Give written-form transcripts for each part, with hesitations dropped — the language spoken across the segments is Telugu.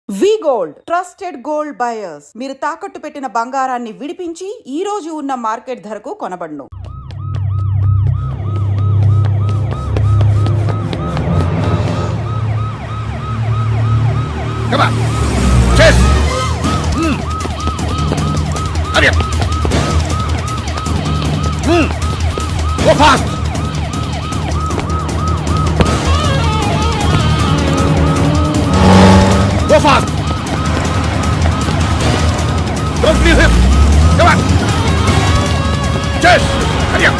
వి గోల్డ్ ట్రస్టెడ్ గోల్డ్ బయర్స్. మీరు తాకట్టు పెట్టిన బంగారాన్ని విడిపించి ఈ రోజు ఉన్న మార్కెట్ ధరకు కొనబడును. Come on. Chase. Hurry up. Go fast. Go fast. Don't leave him. Come on. Chase. Hurry up.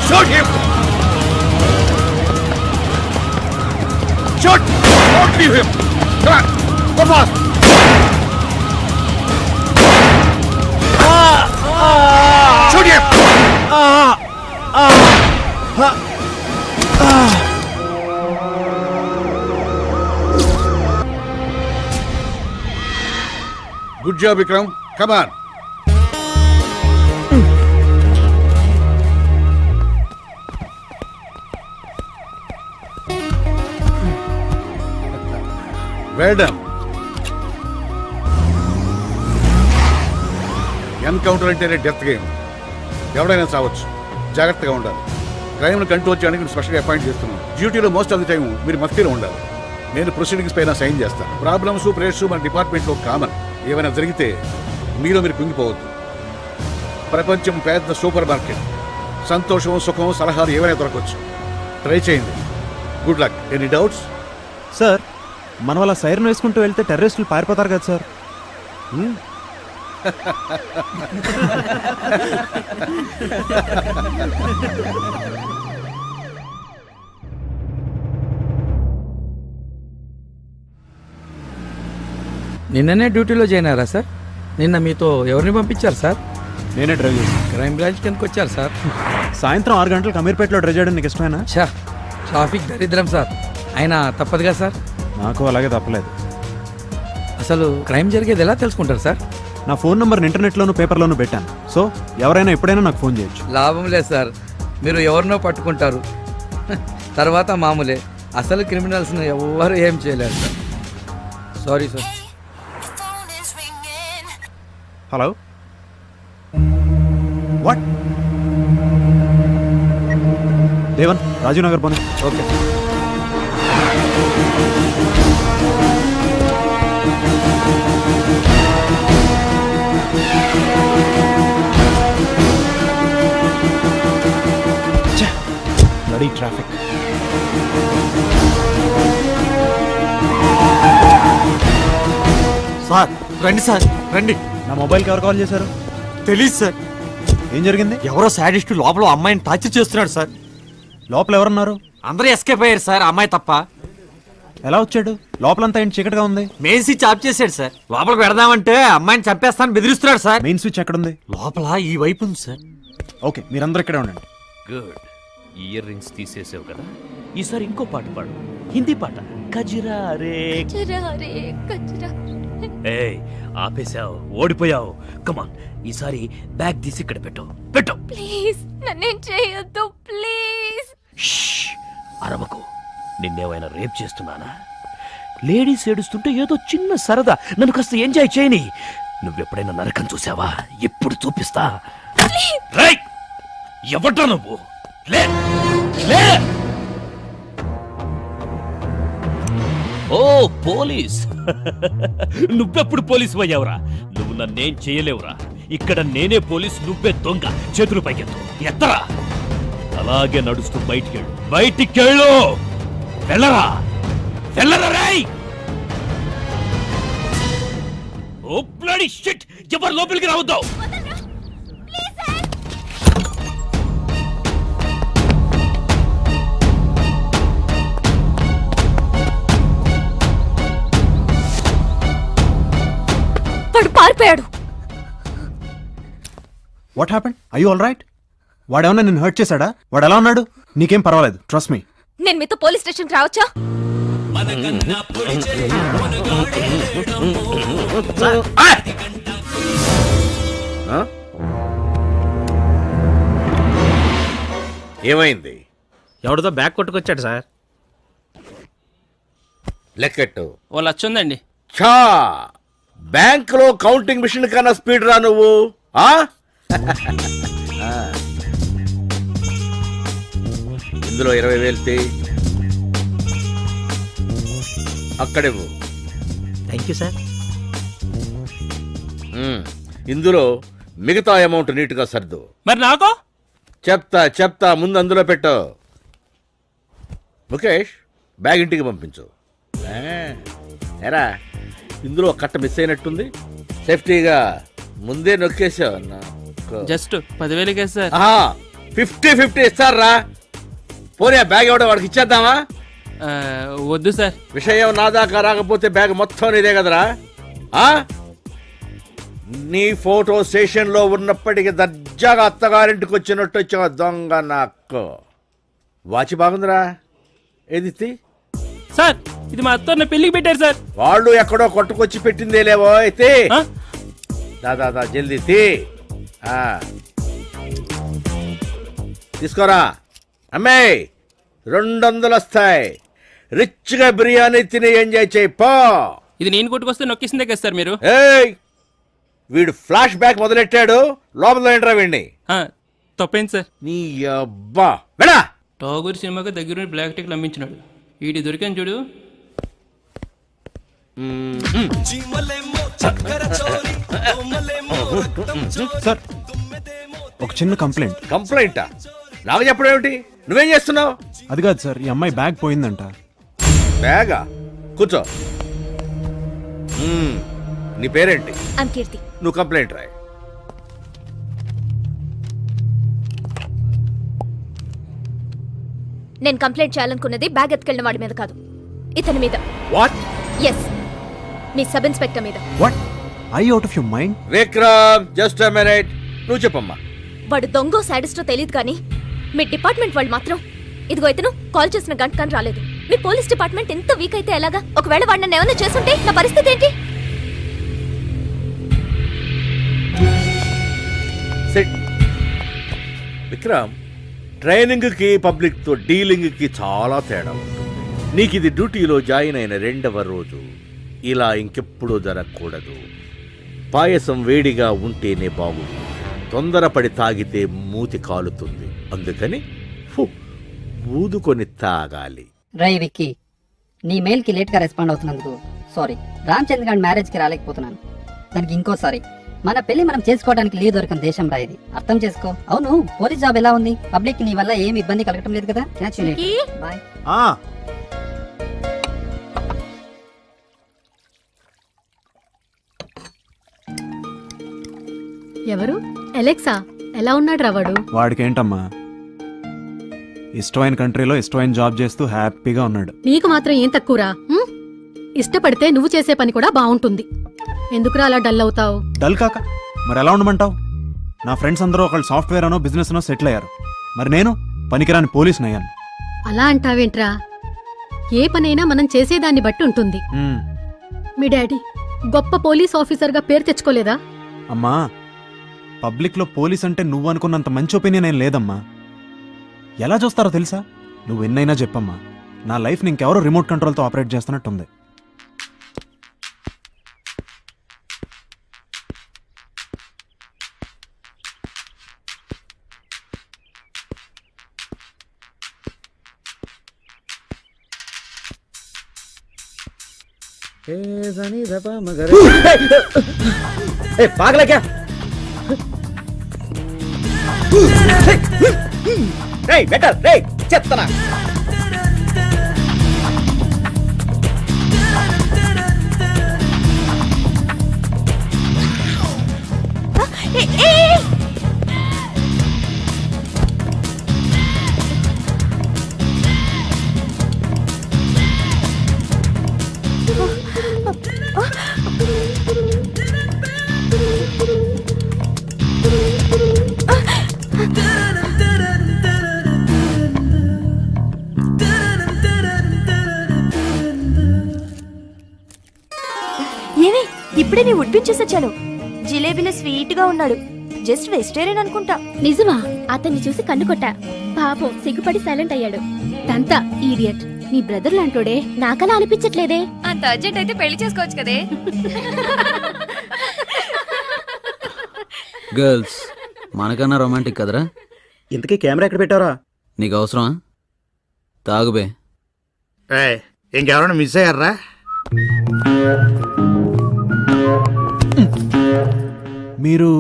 Shoot him. Shoot. Don't leave him. Come on. Go fast. Shoot him. Good job, Vikram. Come on. Well done. Encounter అంటేనే డెత్ గేమ్. ఎవడైనా చావచ్చు. జాగ్రత్తగా ఉండాలి. క్రైమ్ను కంట్రోల్ చేయడానికి నేను స్పెషల్గా అపాయింట్ చేస్తున్నాను. డ్యూటీలో మోస్ట్ ఆఫ్ ది టైం మీరు మఫ్తీలో ఉండాలి. నేను ప్రొసీడింగ్స్ పైన సైన్ చేస్తాను. ప్రాబ్లమ్స్ ప్రెషర్స్ మన డిపార్ట్మెంట్లో కామన్. ఏమైనా జరిగితే మీరు కుంగిపోవద్దు. ప్రపంచం పెద్ద సూపర్ మార్కెట్. సంతోషం, సుఖం, సలహాలు ఏమైనా దొరకవచ్చు. ట్రై చేయండి. Good luck. Any doubts? Sir, మన వాళ్ళ సైరన్ వేసుకుంటూ వెళ్తే టెర్రరిస్టులు పారిపోతారు కదా సార్. నిన్ననే డ్యూటీలో జాయిన్ అయ్యారా సార్? నిన్న మీతో ఎవరిని పంపించారు సార్? నేనే డ్రైవ్ చేశాను. క్రైమ్ బ్రాంచ్ కిందకి వచ్చారు సార్. సాయంత్రం 6 గంటలకు అమీర్పేటలో డ్రైవ్ చేయడం నీకు ఇష్టమేనా? ఛా, ట్రాఫిక్ దరిద్రం సార్. అయినా తప్పదుగా సార్. నాకు అలాగే తప్పలేదు. అసలు క్రైమ్ జరిగేది ఎలా తెలుసుకుంటారు సార్? నా ఫోన్ నెంబర్ ఇంటర్నెట్లోనూ పేపర్లోనూ పెట్టాను. సో ఎవరైనా ఎప్పుడైనా నాకు ఫోన్ చేయొచ్చు. లాభం లేదు సార్. మీరు ఎవరినో పట్టుకుంటారు, తర్వాత మామూలే. అసలు క్రిమినల్స్ను ఎవరు ఏం చేయలేరు sir. Sorry sir. Hello, what? Devan, Rajiv Nagar పోనీ. ఓకే. Ready traffic. సార్ రండి, సార్ రండి. నా మొబైల్కి ఎవరు కాల్ చేశారు? తెలీదు సార్. ఏం జరిగింది? ఎవరో సాడిస్ట్ లోపల అమ్మాయిని టార్చర్ చేస్తున్నాడు సార్. లోపల ఎవరున్నారు? అందరూ ఎస్కేప్ అయ్యారు సార్, అమ్మాయి తప్ప. ఎలా వచ్చాడు? లోపలంతా ఏంటి చీకటిగా ఉంది. మెయిన్ స్విచ్ ఆఫ్ చేశాడు సార్. లోపలికి పెడదామంటే అమ్మాయిని చంపేస్తాను బెదిరిస్తున్నాడు సార్. మెయిన్ స్విచ్ ఎక్కడుంది? లోపల ఈ వైపు ఉంది సార్. ఓకే, మీరందరూ ఇక్కడే ఉండండి. గుడ్. ఇయర్ రింగ్స్ తీసేసావు కదా, ఈసారి ఇంకో పాట పాడు. హిందీ పాట. కజిరా రే కజిరా. ఏయ్, ఆపేశావు, ఓడిపోయావు. కమాన్, ఈసారి బ్యాగ్ తీసి ఇక్కడ పెట్టు. పెట్టు ప్లీజ్. నన్నేం చేయొద్దు ప్లీజ్. అరవకు. నిన్నేమైనా రేప్ చేస్తున్నానా? లేడీస్ ఏడుస్తుంటే ఏదో చిన్న సరదా. నన్ను కాస్త ఎంజాయ్ చేయని. నువ్వెప్పుడైనా నరకం చూసావా? ఎప్పుడు చూపిస్తా. ఎవడ్రా నువ్వు? లే లే. ఓ పోలీస్. నువ్వెప్పుడు పోలీసు అయ్యావురా? నువ్వు నన్నేం చేయలేవురా. ఇక్కడ నేనే పోలీస్, నువ్వే దొంగ. చేతులు పైకెత్తు. ఎత్తరా. అలాగే నడుస్తూ బయటికెళ్ళు. బయటికెళ్ళు. వెళ్ళరా, వెళ్ళరా రేయ్. Oh bloody shit. ఎవరు లోపలికి రావద్దు. వాడు పారిపోయాడు. What happened? I you all right? వాడేమన్నా నిన్ను హర్ట్ చేశాడా? వాడు ఎలా ఉన్నాడు? నీకేం పర్వాలేదు, ట్రస్ట్ మీ. నేను మీతో పోలీస్ స్టేషన్కి రావచ్చా? ఏమైంది? ఎవరితో బ్యాగ్ కొట్టుకొచ్చాడు సార్. లెక్కెట్టు. 1,00,000 ఉందండి. ఛా, బ్యాంకులో కౌంటింగ్ మిషన్ కన్నా స్పీడ్ రా నువ్వు. ఇందులో 20,000 అక్కడేవు. Thank you sir. ఇందులో మిగతా అమౌంట్ నీట్గా సర్దు. మరి నాకు చెప్తా ముందు అందులో పెట్టు. ముఖేష్, బ్యాగ్ ఇంటికి పంపించు. ఎరా, ఇందులో కట్ట మిస్ అయినట్టుంది. సేఫ్టీగా ముందే నొక్కేసావు. Just 10,000 sir. 50-50 ఇస్తారా? పోనీ ఆ బ్యాగ్ ఎవడో వాడికి ఇచ్చేద్దామా? వద్దు సార్. విషయం నా దాకా రాకపోతే బ్యాగ్ మొత్తం నీదే కదరా. నీ ఫోటో స్టేషన్ లో ఉన్నప్పటికీ దర్జాగా అత్తగారింటికి వచ్చినట్టు వచ్చావు దొంగ. నాకు వాచి బాగుందిరా. ఏది సార్? ఇది మా అత్త పెళ్లికి పెట్టారు సార్. వాళ్ళు ఎక్కడో కొట్టుకొచ్చి పెట్టిందే లేవో. అయితే దాదా జల్దీ తీసుకోరా. అమ్మాయి 200 వస్తాయి. రిచ్గా బిర్యానీ తిని ఎంజాయ్ చేయి పో. ఇది నేను కొట్టుకొస్తే నొక్కేసిందే కదా సార్ మీరు. వీడు ఫ్లాష్ బ్యాక్ మొదలెట్టాడు. లోపల ఏంట్రా వీడిని. తప్పేంటి సార్? నీ అబ్బా వెళ్ళా. టాగూర్ సినిమాకి దగ్గర బ్లాక్ టికెట్లు అమ్మించినాడు. వీడి దొరికాను చూడు. సార్, ఒక చిన్న కంప్లైంట్. కంప్లైంటా? నాకు చెప్పడం ఏమిటి? నువ్వేం చేస్తున్నావు? అది కాదు సార్, ఈ అమ్మాయి బ్యాగ్ పోయిందంట. బ్యాగా? కూర్చో. నీ పేరేంటి? కీర్తి. నువ్వు కంప్లైంట్ రాయి. నేను కంప్లైంట్ చేయాలనుకున్నది బ్యాగ్ ఎత్తుకెళ్ళిన వాడి మీద కాదు, ఇతని మీద. వాట్? ఎస్, మీ సబ్ ఇన్స్పెక్టర్ మీద. What? I out of your mind? Vikram, just a minute. నువ్వు చెప్పమ్మా. వాడు దొంగో సాడిస్టో తెలియదు కానీ మీ డిపార్ట్మెంట్ వాళ్ళు మాత్రం ఇదిగో ఇతను కాల్ చేసిన గంట కానీ రాలేదు. మీ పోలీస్ డిపార్ట్మెంట్ ఎంత వీక్ అయితే ఎలాగా? ఒకవేళ వాడు నన్ను ఏమైనా చేస్తుంటే నా పరిస్థితి ఏంటి? విక్రమ్, ట్రైనింగ్ కి పబ్లిక్ తో డీలింగ్ కి చాలా తేడా ఉంటుంది. నీకు ఇది డ్యూటీలో జాయిన్ అయిన 2వ రోజు. ఇలా ఇంకెప్పుడూ జరగకూడదు. పాయసం వేడిగా ఉంటేనే బాగుంది. తొందరపడి తాగితే మూతి కాలుతుంది. అందుకని ఊదుకొని తాగాలి. రై విక్కీ, నీ మెయిల్ కి లేట్ గా రెస్పాండ్ అవుతున్నందుకు సారీ. రామచంద్ర గారి మ్యారేజ్ కి రాలేకపోతున్నాను. దానికి ఇంకోసారి. మన పెళ్లి మనం చేసుకోవడానికి లీవ్ దొరకని దేశం రా ఇది, అర్థం చేసుకో. అవును, పోలీస్ జాబ్ ఎలా ఉంది? పబ్లిక్ నీ వల్ల ఏమి ఇబ్బంది కలగటం లేదు కదా? బాయ్. ఎవరు? అలెక్సా. ఎలా ఉన్నాడు రావాడు? వాడికేంటమ్మా, ఇష్టమైన కంట్రీలో ఇష్టమైన జాబ్ చేస్తూ హ్యాపీగా ఉన్నాడు. నీకు మాత్రం ఏం తక్కువరా? ఇష్టపడితే నువ్వు చేసే పని కూడా బాగుంటుంది. ఎందుకురా అలా డల్ అవుతావు? డల్ కాక మరి ఎలా ఉండమంటావు? నా ఫ్రెండ్స్ అందరూ ఒకళ్ళు సాఫ్ట్వేర్ అనో బిజినెస్ అనో సెటిల్ అయ్యారు. మరి నేను పనికిరాని పోలీసుని అయ్యాను. అలా అంటావేంట్రా? ఏ పనైనా మనం చేసేదాన్ని బట్టి ఉంటుంది. మీ డాడీ గొప్ప పోలీస్ ఆఫీసర్ గా పేరు తెచ్చుకోలేదా? అమ్మా, పబ్లిక్ లో పోలీస్ అంటే నువ్వు అనుకున్నంత మంచి ఒపీనియన్ ఏం లేదమ్మా. ఎలా చూస్తారో తెలుసా? నువ్వు ఎన్నైనా చెప్పమ్మా, నా లైఫ్ ఇంకెవరో రిమోట్ కంట్రోల్తో ఆపరేట్ చేస్తున్నట్టుంది. पागल है क्या? बेटर చెత్తనా. ఏమి ఇప్పుడే నీ ఉడ్పించేసొచ్చాను. జిలేబీలో స్వీట్ గా ఉన్నాడు. జస్ట్ వెజిటేరియన్ అనుకుంటా. నిజమా? అతన్ని చూసి కన్ను కొట్టా. పాపం సిగ్గుపడి సైలెంట్ అయ్యాడు. తంతా ఈడియట్. నీ బ్రదర్ లాంటోడే. నాకలా అనిపించట్లేదే. అంత అర్జెంట్ అయితే పెళ్లి చేసుకోవచ్చు కదే. గర్ల్స్ మనకన్నా రొమాంటిక్ కదరా. ఇంతకీ కెమెరా ఎక్కడ పెట్టారా? నీకు అవసరమా? తాగుబే. ఇంకెవరైనా మిస్ అయ్యారా? మీరు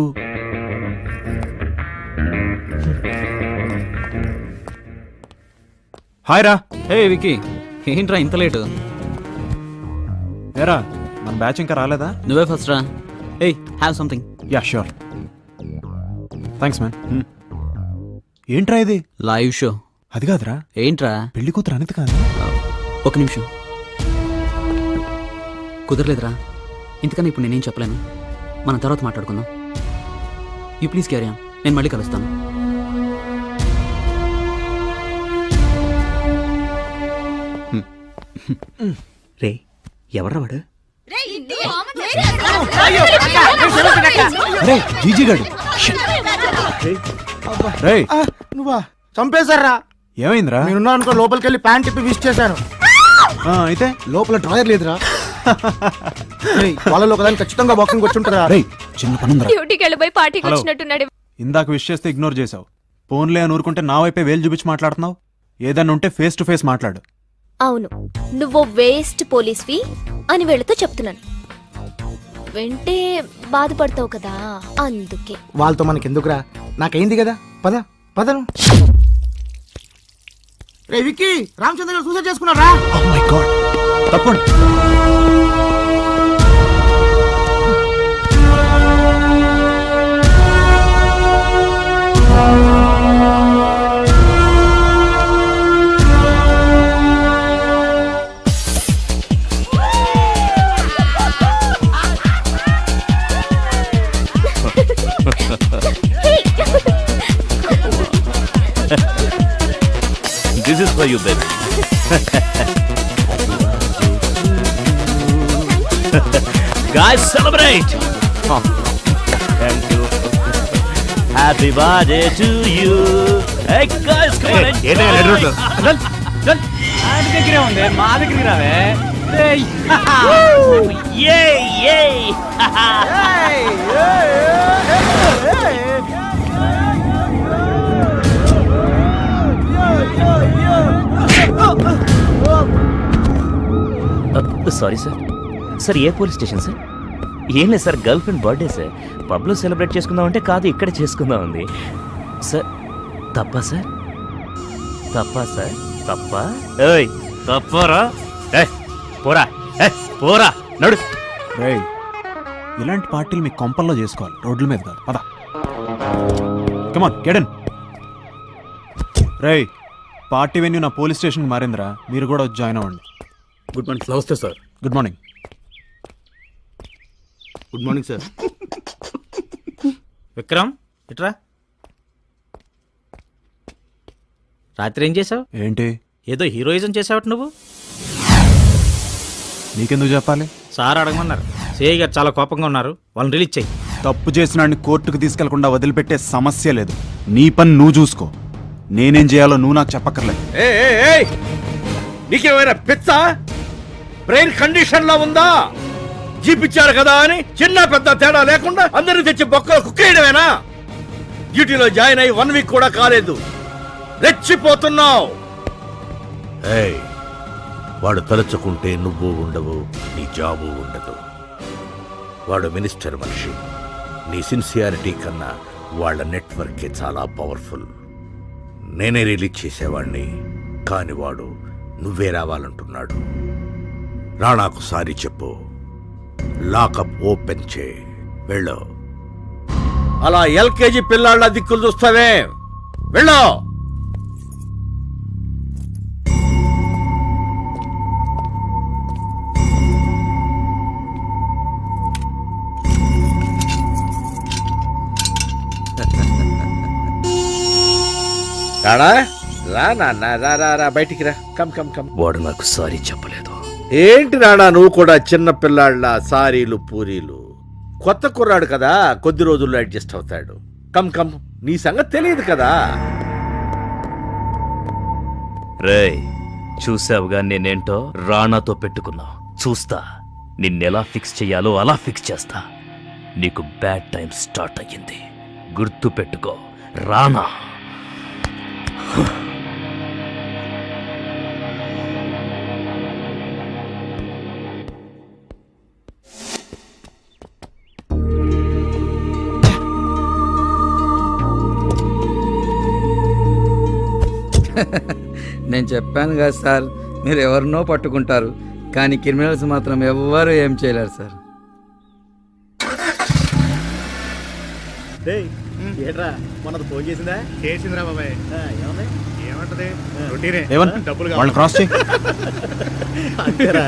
హాయ్ రా. హే వికీ, ఏంట్రా ఇంత లేటు? ఏరా మన బ్యాచ్ ఇంకా రాలేదా? నువ్వే ఫస్ట్ రా. Hey have something. Yeah sure. Thanks man. ఏంట్రా ఇది? Live show. అది కాదురా. ఏంట్రా? పెళ్లి కూతురు అనేది కాదు. ఒక నిమిషం. కుదరలేదురా. ఇంతకన్నా ఇప్పుడు నేనేం చెప్పలేను. మనం తర్వాత మాట్లాడుకుందాం. You please carry on. నేను మళ్ళీ కలుస్తాను. రే ఎవర్రా వాడు? జీజీ గాడు. నువ్వా? చంపేశారా? ఏమైందిరా? నేనున్నా అనుకో లోపలికి వెళ్ళి ప్యాంట్ ఇప్పి విష్ చేశాను. అయితే లోపల డ్రాయర్ లేదురా. వాళ్ళలో ఒకదాని ఖచ్చితంగా బాక్సింగ్ వచ్చి ఉంటుందా? చిన్న పనుందిరా. డ్యూటీకి వెళ్ళిపోయి పార్టీకి వచ్చినట్టున్నాడు. ఇందాక విష్ చేస్తే ఇగ్నోర్ చేసావు. ఫోన్లే అని ఊరుకుంటే నా వైపే వేలు చూపించి మాట్లాడుతున్నావు. ఏదన్నా ఉంటే ఫేస్ టు ఫేస్ మాట్లాడు. అవును, నువ్వు వేస్ట్ పోలీస్వి అని వెళుతూ చెప్తున్నాను. వింటే బాధపడతావు కదా, అందుకే. వాళ్ళతో మనకెందుకురా? నాకైంది కదా. పద పదను. రే విక్కీ, రామచంద్ర గారు సూసైడ్ చేసుకున్నారా? Oh my god. తప్పండి. This is for you, baby. Guys, celebrate! Thank you. Happy birthday to you. Hey guys, come on. దగ్గరే ఉంది, మా దగ్గరికి రావే. Sorry sir. సార్ ఏ పోలీస్ స్టేషన్ సార్? ఏం లేదు sir, girlfriend birthday sir. పబ్లో సెలబ్రేట్ చేసుకుందాం అంటే కాదు, ఇక్కడే చేసుకుందాం ఉంది సార్. తప్పా సార్? తప్పా సార్? తప్పా? ఏయ్ తప్పరా? పోరా పోరా నడు. రేయ్, ఇలాంటి పార్టీలు మీ కొంపల్లో చేసుకోవాలి, రోడ్ల మీద కాదు. పద. Come on, get in. రేయ్, పార్టీ వెన్యూ నా పోలీస్ స్టేషన్కి మారిందిరా. మీరు కూడా వచ్చి జాయిన్ అవ్వండి. Good morning. నమస్తే sir. Good morning. Good morning sir. Vikram ఇట్రా. రాత్రి ఏం చేసావు? ఏంటి? ఏదో హీరోయిజం చేసావట నువ్వు. నీకెందుకు చెప్పాలి? సార్ అడగమన్నారు. సిఐ గారు చాలా కోపంగా ఉన్నారు, వాళ్ళని రిలీజ్ చేయి. తప్పు చేసినాడిని కోర్టుకు తీసుకెళ్లకుండా వదిలిపెట్టే సమస్య లేదు. నీ పని నువ్వు చూసుకో. నేనేం చేయాలో నువ్వు నాకు చెప్పక్కర్లేదు. నీకేమైనా పిచ్చా? బ్రెయిన్ కండిషన్ లో ఉందా? జీపిచ్చారు కదా అని చిన్న పెద్ద తేడా లేకుండా అందరిని తెచ్చి బొక్కలు కుక్కేయడమేనా? డ్యూటీలో జాయిన్ అయ్యి 1 వీక్ కూడా కాలేదు, రెచ్చిపోతున్నావు. వాడు తలుచుకుంటే నువ్వు ఉండవు, నీ జాబు ఉండదు. వాడు మినిస్టర్ మనిషి. నీ సిన్సియారిటీ కన్నా వాళ్ళ నెట్వర్కే చాలా పవర్ఫుల్. నేనే రిలీజ్ చేసేవాణ్ణి, కాని వాడు నువ్వే రావాలంటున్నాడు. రాణాకు సారీ చెప్పు, లాకప్ ఓపెన్ చే, వెళ్ళు. అలా ఎల్కేజీ పిల్లాళ్ళ దిక్కులు చూస్తావే, వెళ్ళు. రాడా? రా నాన్న, రా రా రా, బయటికి రా. Come come come. వాడు నాకు సారీ చెప్పలేదు. ఏంటి రాడా నువ్వు కూడా చిన్న పిల్లాళ్ళ సారీలు పూరీలు? కొత్త కుర్రాడు కదా, కొద్ది రోజుల్లో అడ్జస్ట్ అవుతాడు. కమ్ నీ సంగతి తెలియదు కదా. రేయ్, చూసావుగా నేనేంటో రాణాతో పెట్టుకున్నావు. చూస్తా నిన్నెలా ఫిక్స్ చెయ్యాలో అలా ఫిక్స్ చేస్తా. నీకు బ్యాడ్ టైం స్టార్ట్ అయ్యింది, గుర్తు పెట్టుకో రాణా. నేను చెప్పాను కదా సార్, మీరు ఎవరినో పట్టుకుంటారు కానీ క్రిమినల్స్ మాత్రం ఎవ్వరూ ఏం చేయలేరు సార్. ఏట్రా మనది ఫోన్ చేసిందా? చేసిందిరా బాబాయ్. ఏమంటది? డబ్బులు వాళ్ళని క్రాస్ చేయి. అంతేరా.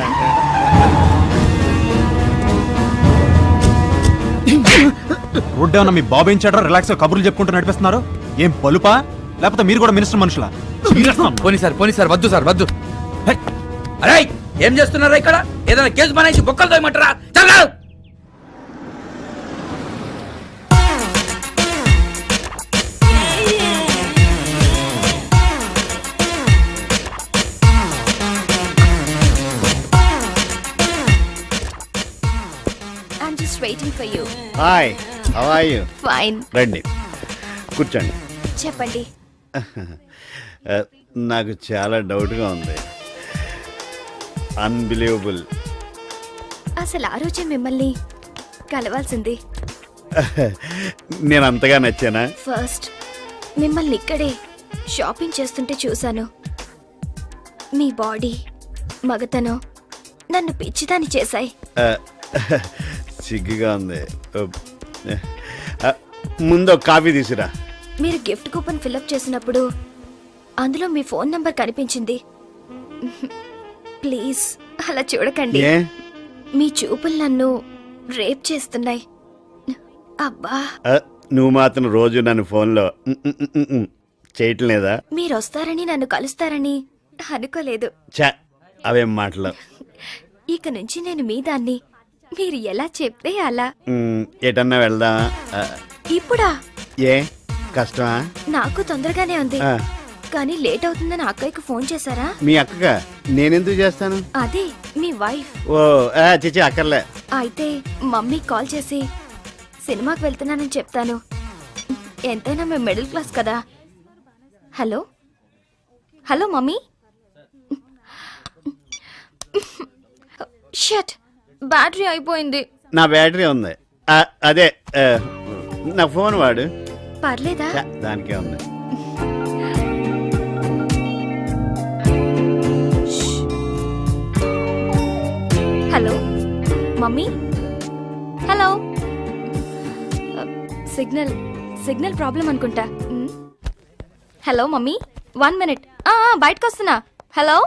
రోడ్డు ఏమన్నా మీ బాబు ఏం చేయడం రిలాక్స్ కబుర్లు చెప్పుకుంటూ నడిపిస్తున్నారు? ఏం పలుపా లేకపోతే మీరు కూడా మినిస్టర్ మనుషులా? పోనీ సార్ వద్దు సార్ వద్దు. అరే ఏం చేస్తున్నారా ఇక్కడ? ఏదైనా కేసు బనాయించి బొక్కలు తోయమంటారా? చల్లా. I'm just waiting for you. Hi, how are you? Fine. రండి కూర్చోండి. చెప్పండి. నాకు చాలా డౌట్గా ఉంది. అన్బిలీవబుల్. అసలు ఆ రోజే మిమ్మల్ని కలవాల్సింది. నేను అంతగా నచ్చానా? ఫస్ట్ మిమ్మల్ని ఇక్కడే షాపింగ్ చేస్తుంటే చూశాను. మీ బాడీ, మగతనం నన్ను పిచ్చిదాన్ని చేశాయి. సిగ్గుగా ఉంది. ముందు కాఫీ తీసురా. మీరు గిఫ్ట్ కూపన్ ఫిల్అప్ చేసినప్పుడు అందులో మీ ఫోన్ నంబర్ కనిపించింది. ప్లీజ్ అలా చూడకండి. మీ చూపులు నన్ను రేప్ చేస్తున్నాయి. అబ్బా, నువ్వు మాత్రం రోజు నన్ను ఫోన్లో చేయటం లేదా? మీరు వస్తారని నన్ను కలుస్తారని అనుకోలేదు. చా, అవేం మాటలు. ఇక నుంచి నేను మీ దాన్ని. మీరు ఎలా చెప్తే అలా. ఎటన్నా వెళ్దాం? ఇప్పుడా? ఏ కష్టమా? నాకు తొందరగానే ఉంది, కానీ లేట్ అవుతుందని అక్కయ్యకు ఫోన్ చేశారా? మీ అక్కగా నేనెందుకు చేస్తాను? అదే మీ వైఫ్. ఓ చిచి అక్కర్లే. అయితే మమ్మీ కాల్ చేసి సినిమాకి వెళ్తున్నానని చెప్తాను. ఎంతైనా మేము మిడిల్ క్లాస్ కదా. Hello hello mummy. Shut, battery అయిపోయింది. నా బ్యాటరీ ఉంది. అదే నా ఫోన్ వాడు. పర్లేదా? దానికే ఉంది. Hello mummy. Hello. Signal problem అనుకుంటా. Hello mummy, 1 minute. బయటకు వస్తున్నా. Hello.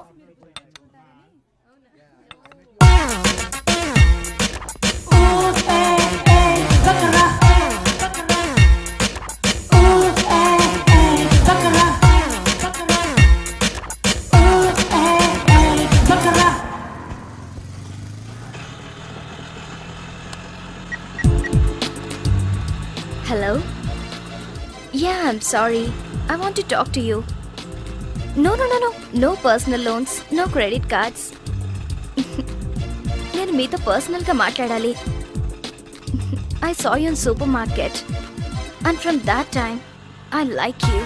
Hello? Yeah, I'm sorry. I want to talk to you. No. No personal loans, no credit cards. నేను మీతో పర్సనల్గా మాట్లాడాలి. I saw you in supermarket. And from that time, I like you.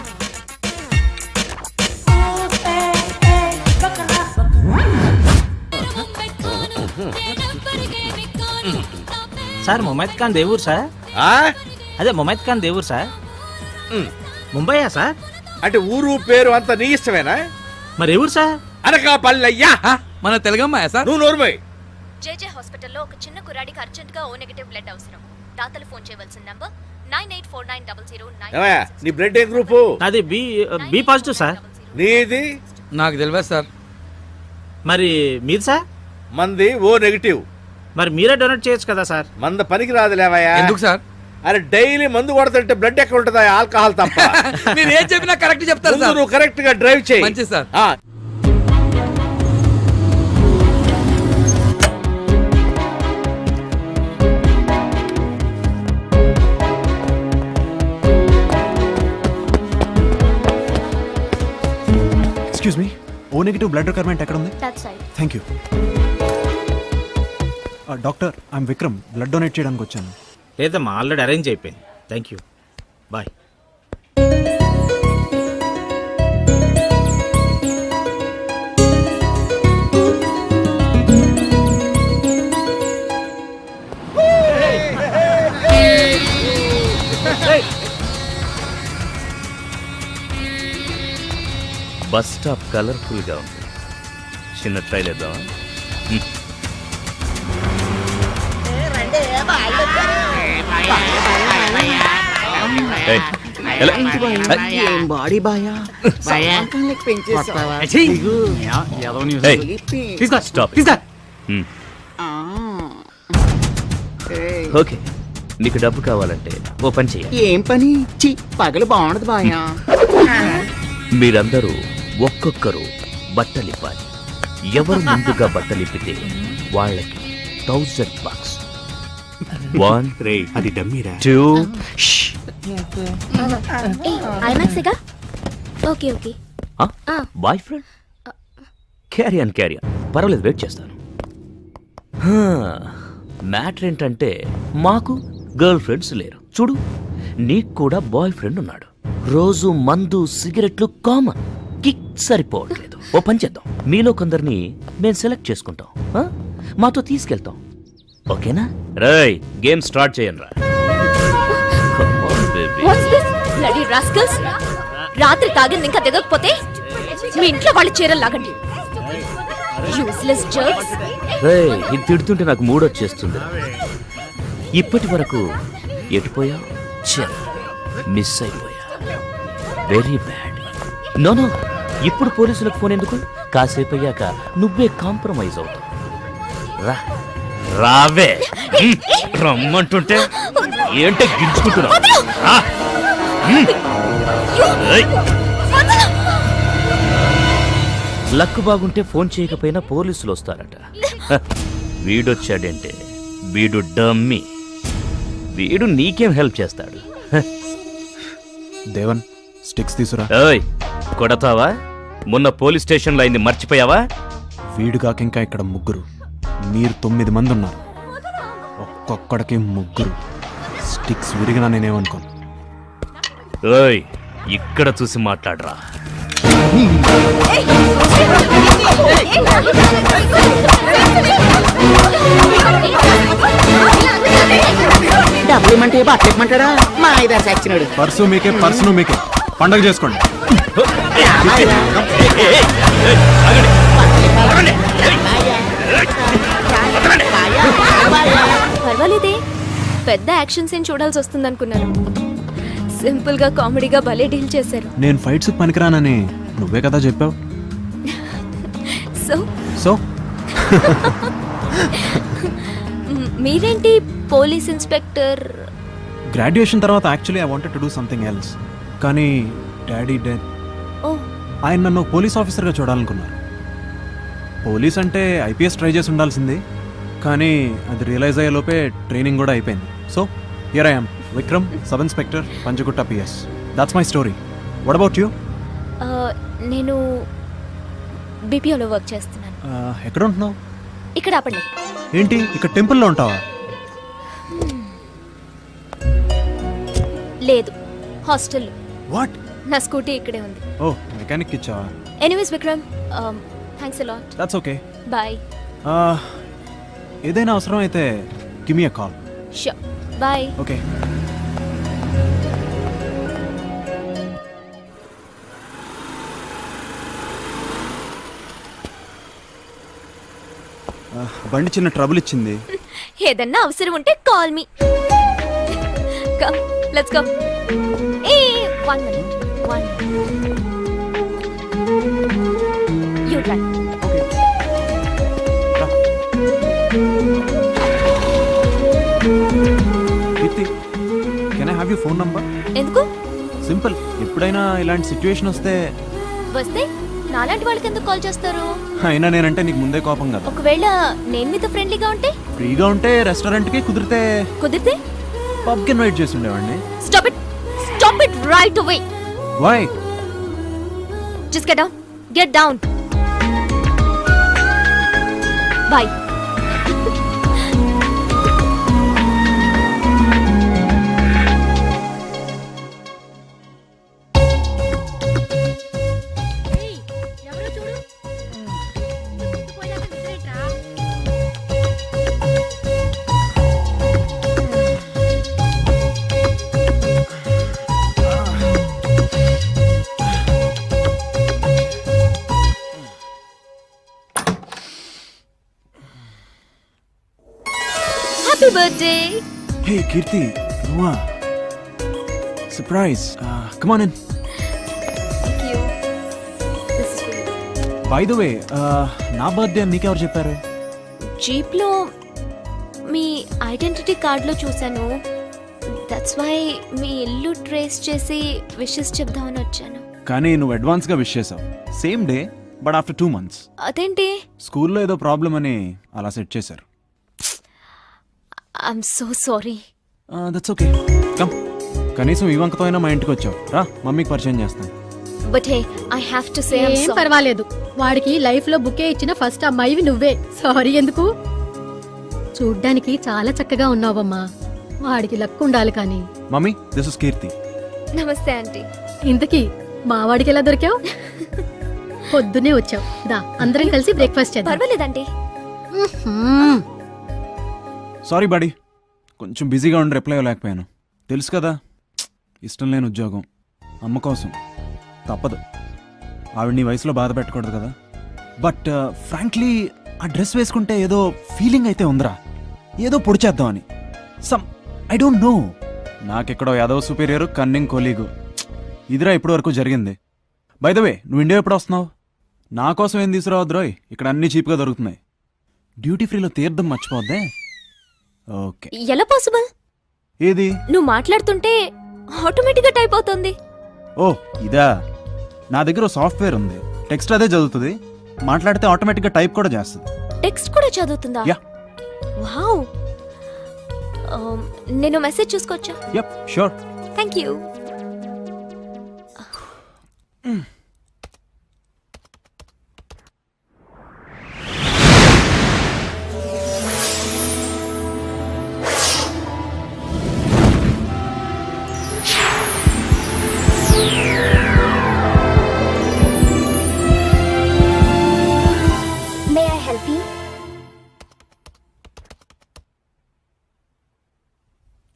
Sir Mumaith Khan దేవురు సార్. అదే ముమైత్ ఖాన్ దేవురు సార్. ముంబైయా సార్? అంటే ఊరు పేరు అంతా నీ ఇష్టమేనా? మరి ఎవరు సార్? అనకాపల్లయ్యా. మన తెలుగమ్మాయా సార్? నువ్వు నోరుమోయ్. జేజే హాస్పిటల్లో ఒక చిన్న కుర్రాడికి అర్జెంట్గా O నెగటివ్ బ్లడ్ అవసరం. దాతలు ఫోన్ చేయవలసిన నంబర్ 98490009. ఏమయ్యా నీ బ్లడ్ ఏ గ్రూపు? నాది బి పాజిటివ్ సార్. నీది? నాకు తెలియదు సార్. మరి మీది సార్? మంది O నెగటివ్. మరి మీరే డొనేట్ చేయొచ్చు కదా సార్. మంద పనికి రాదులేవయ్యా. ఎందుకు సార్? అరే డైలీ మందు కొడుతుంటే బ్లడ్ ఎక్కడ ఉంటుందా? ఆల్కహాల్ తప్ప. మీరు ఏం చెప్పినా కరెక్ట్ చెప్తారు సార్. నువ్వు కరెక్ట్ గా డ్రైవ్ చేయి. మంచిది సార్. నెగిటివ్ బ్లడ్ రిక్వైర్మెంట్ ఎక్కడ ఉంది? Thank you. Doctor, I'm Vikram, blood donate చేయడానికి వచ్చాను. లేదమ్మా, ఆల్రెడీ అరేంజ్ అయిపోయింది. Thank you, bye. Bus stop కలర్ఫుల్గా ఉంది. చిన్న ట్రైల్ వేద్దామా? బాడీ బాయా ఓకే, నీకు డబ్బు కావాలంటే ఓ పని చెయ్యి. ఏం పని? పగలు బాగుండదు బాయా. మీరందరూ ఒక్కొక్కరు బట్టలిప్పాలి. ఎవరు ముందుగా బట్టలిప్పితే వాళ్ళకి $1000. 1 అది డమ్మీరా. 2 okay okay. Boy friend, carry on. పర్వాలేదు, వెయిట్ చేస్తాను. మ్యాటర్ ఏంటంటే మాకు గర్ల్ ఫ్రెండ్స్ లేరు. చూడు, నీకు కూడా బాయ్ ఫ్రెండ్ ఉన్నాడు. రోజు మందు సిగరెట్లు కామన్, కిక్ సరిపోవట్లేదు. ఓ పని చేద్దాం, మీలో కొందరిని మేము సెలెక్ట్ చేసుకుంటాం, మాతో తీసుకెళ్తాం. ఓకేనా? రై, గేమ్ స్టార్ట్ చేయండి రా. రాత్రి తాగింది ఇంకా దిగకపోతే మీ ఇంట్లో వాళ్ళు చీరలు లాగండి. ఇది తిడుతుంటే నాకు మూడొచ్చేస్తుంది. ఇప్పటి వరకు ఎటుపోయా? మిస్ అయిపోయా. Very bad. నో, ఇప్పుడు పోలీసులకు ఫోన్ ఎందుకు? కాసేపు అయ్యాక నువ్వే కాంప్రమైజ్ అవుతావు. రావే. రమ్మంటుంటే ఏంటే గించుకుంటున్నావు? లక్ బాగుంటే ఫోన్ చేయకపోయినా పోలీసులు వస్తారట. వీడొచ్చాడంటే వీడు డమ్మీ. వీడు నీకేం హెల్ప్ చేస్తాడు? దేవన్, స్టిక్స్ తీసురా. కొడతావా? మొన్న పోలీస్ స్టేషన్లో అయింది మర్చిపోయావా? వీడు కాక ఇంకా ఇక్కడ ముగ్గురు, మీరు 9 మంది ఉన్నారు. ఒక్కొక్కడికి 3. స్టిక్స్ విరిగినా నేనేమనుకోను. ఇక్కడ చూసి మాట్లాడరా. డబ్బులు ఇమ్మంటే బట్టలు ఇమ్మంటాడా? మా ఐదా సచ్చినాడు. పర్సు మీకే, పర్సును మీకే. పండగ చేసుకోండి. పర్వాలేదే, పెద్ద యాక్షన్ సీన్ చూడాల్సి వస్తుంది అనుకున్నాను. సింపుల్ గా కామెడీగా భలే డీల్ చేశారు. నేను ఫైట్స్ పనికిరానని నువ్వే కదా చెప్పావు. సో మీరేంటి పోలీస్ ఇన్స్పెక్టర్? గ్రాడ్యుయేషన్ తర్వాత actually I wanted to do something else, కానీ డాడీ డెత్. ఆయన నన్ను పోలీస్ ఆఫీసర్గా చూడాలనుకున్నారు. పోలీస్ అంటే ఐపీఎస్ ట్రై చేసి ఉండాల్సింది, కానీ అది రియలైజ్ అయ్యే లోపే ట్రైనింగ్ కూడా అయిపోయింది. So here I am, Vikram, sub inspector, Panjagutta PS. That's my story. What about you? నేను బీపీఓలో వర్క్ చేస్తున్నాను. ఎక్కడ ఉంటున్నావు? ఇక్కడ ఆపండి. ఏంటి, ఇక్కడ టెంపుల్లో ఉంటావా? లేదు, హాస్టల్లో. వాట్? నా స్కూటీ ఇక్కడే ఉంది. ఓ, మెకానిక్ ఇచ్చావా? Anyways Vikram, thanks a lot. That's okay. Bye. ఏదైనా అవసరం అయితే give me a call. Sure. Bye. Okay. బండి చిన్న ట్రబుల్ ఇచ్చింది. ఏదన్నా అవసరం ఉంటే call me. Come, let's go. One minute. You drive. Okay. Kirti, can I have your phone number? ఎందుకు? సింపుల్, ఎప్పుడైనా ఇలాంటి సిచ్యువేషన్ వస్తే నాలాంటి వాళ్ళకి ఎందుకు కాల్ చేస్తారు? అయినా నేనంటే నీకు ముందే కోపం కదా. ఒకవేళ నేను మీతో ఫ్రెండ్లీగా ఉంటే? ఫ్రీగా ఉంటే రెస్టారెంట్కి, కుదిరితే పబ్కి ఇన్వైట్ చేసి ఉండేవాడిని. Stop it right away. Why? Just get down. Get down. Bye. Happy birthday. Hey Keerthi, నువ్వా? Surprise. Come on in. By the way, నా బర్త్డే అని నీకెవరు చెప్పారు? జీప్లో మీ ఐడెంటిటీ కార్డులో చూశాను. దట్స్ వై మీ ఇల్లు ట్రేస్ చేసి విషెస్ చెప్దామని వచ్చాను. కానీ నువ్వు అడ్వాన్స్గా విష్ చేసావు. Same day but after 2 months. అదేంటి? స్కూల్లో ఏదో ప్రాబ్లం అని అలా సెట్ చేశారు. I'm so sorry. That's okay. Come, కనీసం ఈ వంకతో అయినా మా ఇంటికి వచ్చావు. రా, మమ్మీకి పరిచయం చేస్తాను. But hey, I have to say ఏం పర్వాలేదు. వాడికి లైఫ్ లో బుకే ఇచ్చిన ఫస్ట్ అమ్మాయివి నువ్వే. సారీ ఎందుకు? చూడ్డానికి చాలా చక్కగా ఉన్నావమ్మా. వాడికి లక్ ఉండాలి కానీ. మమ్మీ, దిస్ ఇస్ కీర్తి. నమస్తే ఆంటీ. ఇంతకీ మా వాడికి ఎలా దొరికావు? పొద్దునే వచ్చావు. దా, అందరం కలిసి బ్రేక్ఫాస్ట్ చేద్దాం. పర్వాలేదండి. సారీ బడీ, కొంచెం బిజీగా ఉండి రిప్లై ఇవ్వలేకపోయాను. తెలుసు కదా, ఇష్టం లేని ఉద్యోగం, అమ్మ కోసం తప్పదు. ఆవిడ నీ వయసులో బాధ పెట్టకూడదు కదా. బట్ ఫ్రాంక్లీ ఆ డ్రెస్ వేసుకుంటే ఏదో ఫీలింగ్ అయితే ఉందిరా, ఏదో పొడి చేద్దామని. సమ్ ఐ డోంట్ నో, నాకెక్కడో యాదవ్ సుపీరియర్ కన్నింగ్ కొలీగు ఇదిరా ఇప్పటి వరకు జరిగింది. బై ద వే, నువ్వు ఇండియా ఎప్పుడు వస్తున్నావు? నా కోసం ఏం తీసుకురావద్దురోయ్, ఇక్కడ అన్ని చీప్గా దొరుకుతున్నాయి. డ్యూటీ ఫ్రీలో తీర్థం మర్చిపోద్దే. ఓకే. ఎలా పాసిబుల్? ఏది? నువ్వు మాట్లాడుతుంటే ఆటోమేటిక్ గా టైప్ అవుతుంది. ఓ ఇదా, నా దగ్గర సాఫ్ట్వేర్ ఉంది, టెక్స్ట్ అదే చదువుతుంది, మాట్లాడితే ఆటోమేటిక్ గా టైప్ కూడా చేస్తుంది. టెక్స్ట్ కూడా చదువుతుందా? యా. వావ్. నేను మెసేజ్ చూసుకోవచ్చా? Yup, sure. Thank you. May I help you?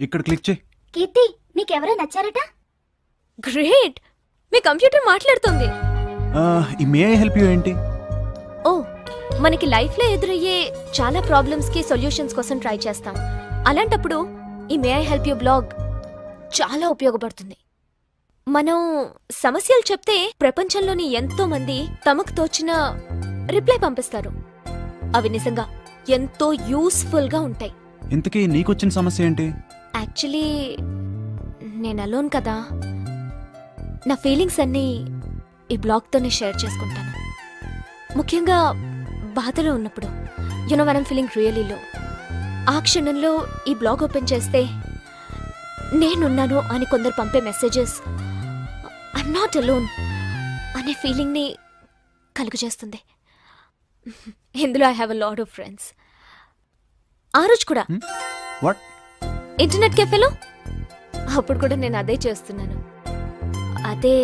ఇక్కడ క్లిక్ చేయి. కీర్తి, నీకెవరో నచ్చారట? గ్రేట్, మీ కంప్యూటర్ మాట్లాడుతుంది. ఈ మే ఐ హెల్ప్ యూ ఏంటి? ఓ, మనకి లైఫ్ లో ఎదురయ్యే చాలా ప్రాబ్లమ్స్ కి సొల్యూషన్స్ కోసం ట్రై చేస్తాం. అలాంటప్పుడు ఈ may I help you blog చాలా ఉపయోగపడుతుంది. మనం సమస్యలు చెప్తే ప్రపంచంలోని ఎంతో మంది తమకు తోచిన రిప్లై పంపిస్తారు. అవి నిజంగా ఎంతో యూస్ఫుల్ గా ఉంటాయి. ఇంతకీ నీకొచ్చిన సమస్య ఏంటి? యాక్చువల్లీ నేను అలోన్ కదా, నా ఫీలింగ్స్ అన్నీ ఈ బ్లాగ్తోనే షేర్ చేసుకుంటాను. ముఖ్యంగా బాధలో ఉన్నప్పుడు, you know when I'm feeling really లో, ఆ క్షణంలో ఈ బ్లాగ్ ఓపెన్ చేస్తే నేనున్నాను అని కొందరు పంపే మెసేజెస్ ఐఎమ్ నాట్ అలోన్ అనే ఫీలింగ్ని కలుగజేస్తుంది. ఇందులో I have a lot of friends. ఆ రోజు కూడా ఇంటర్నెట్ కెఫేలో అప్పుడు కూడా నేను అదే చేస్తున్నాను. అదే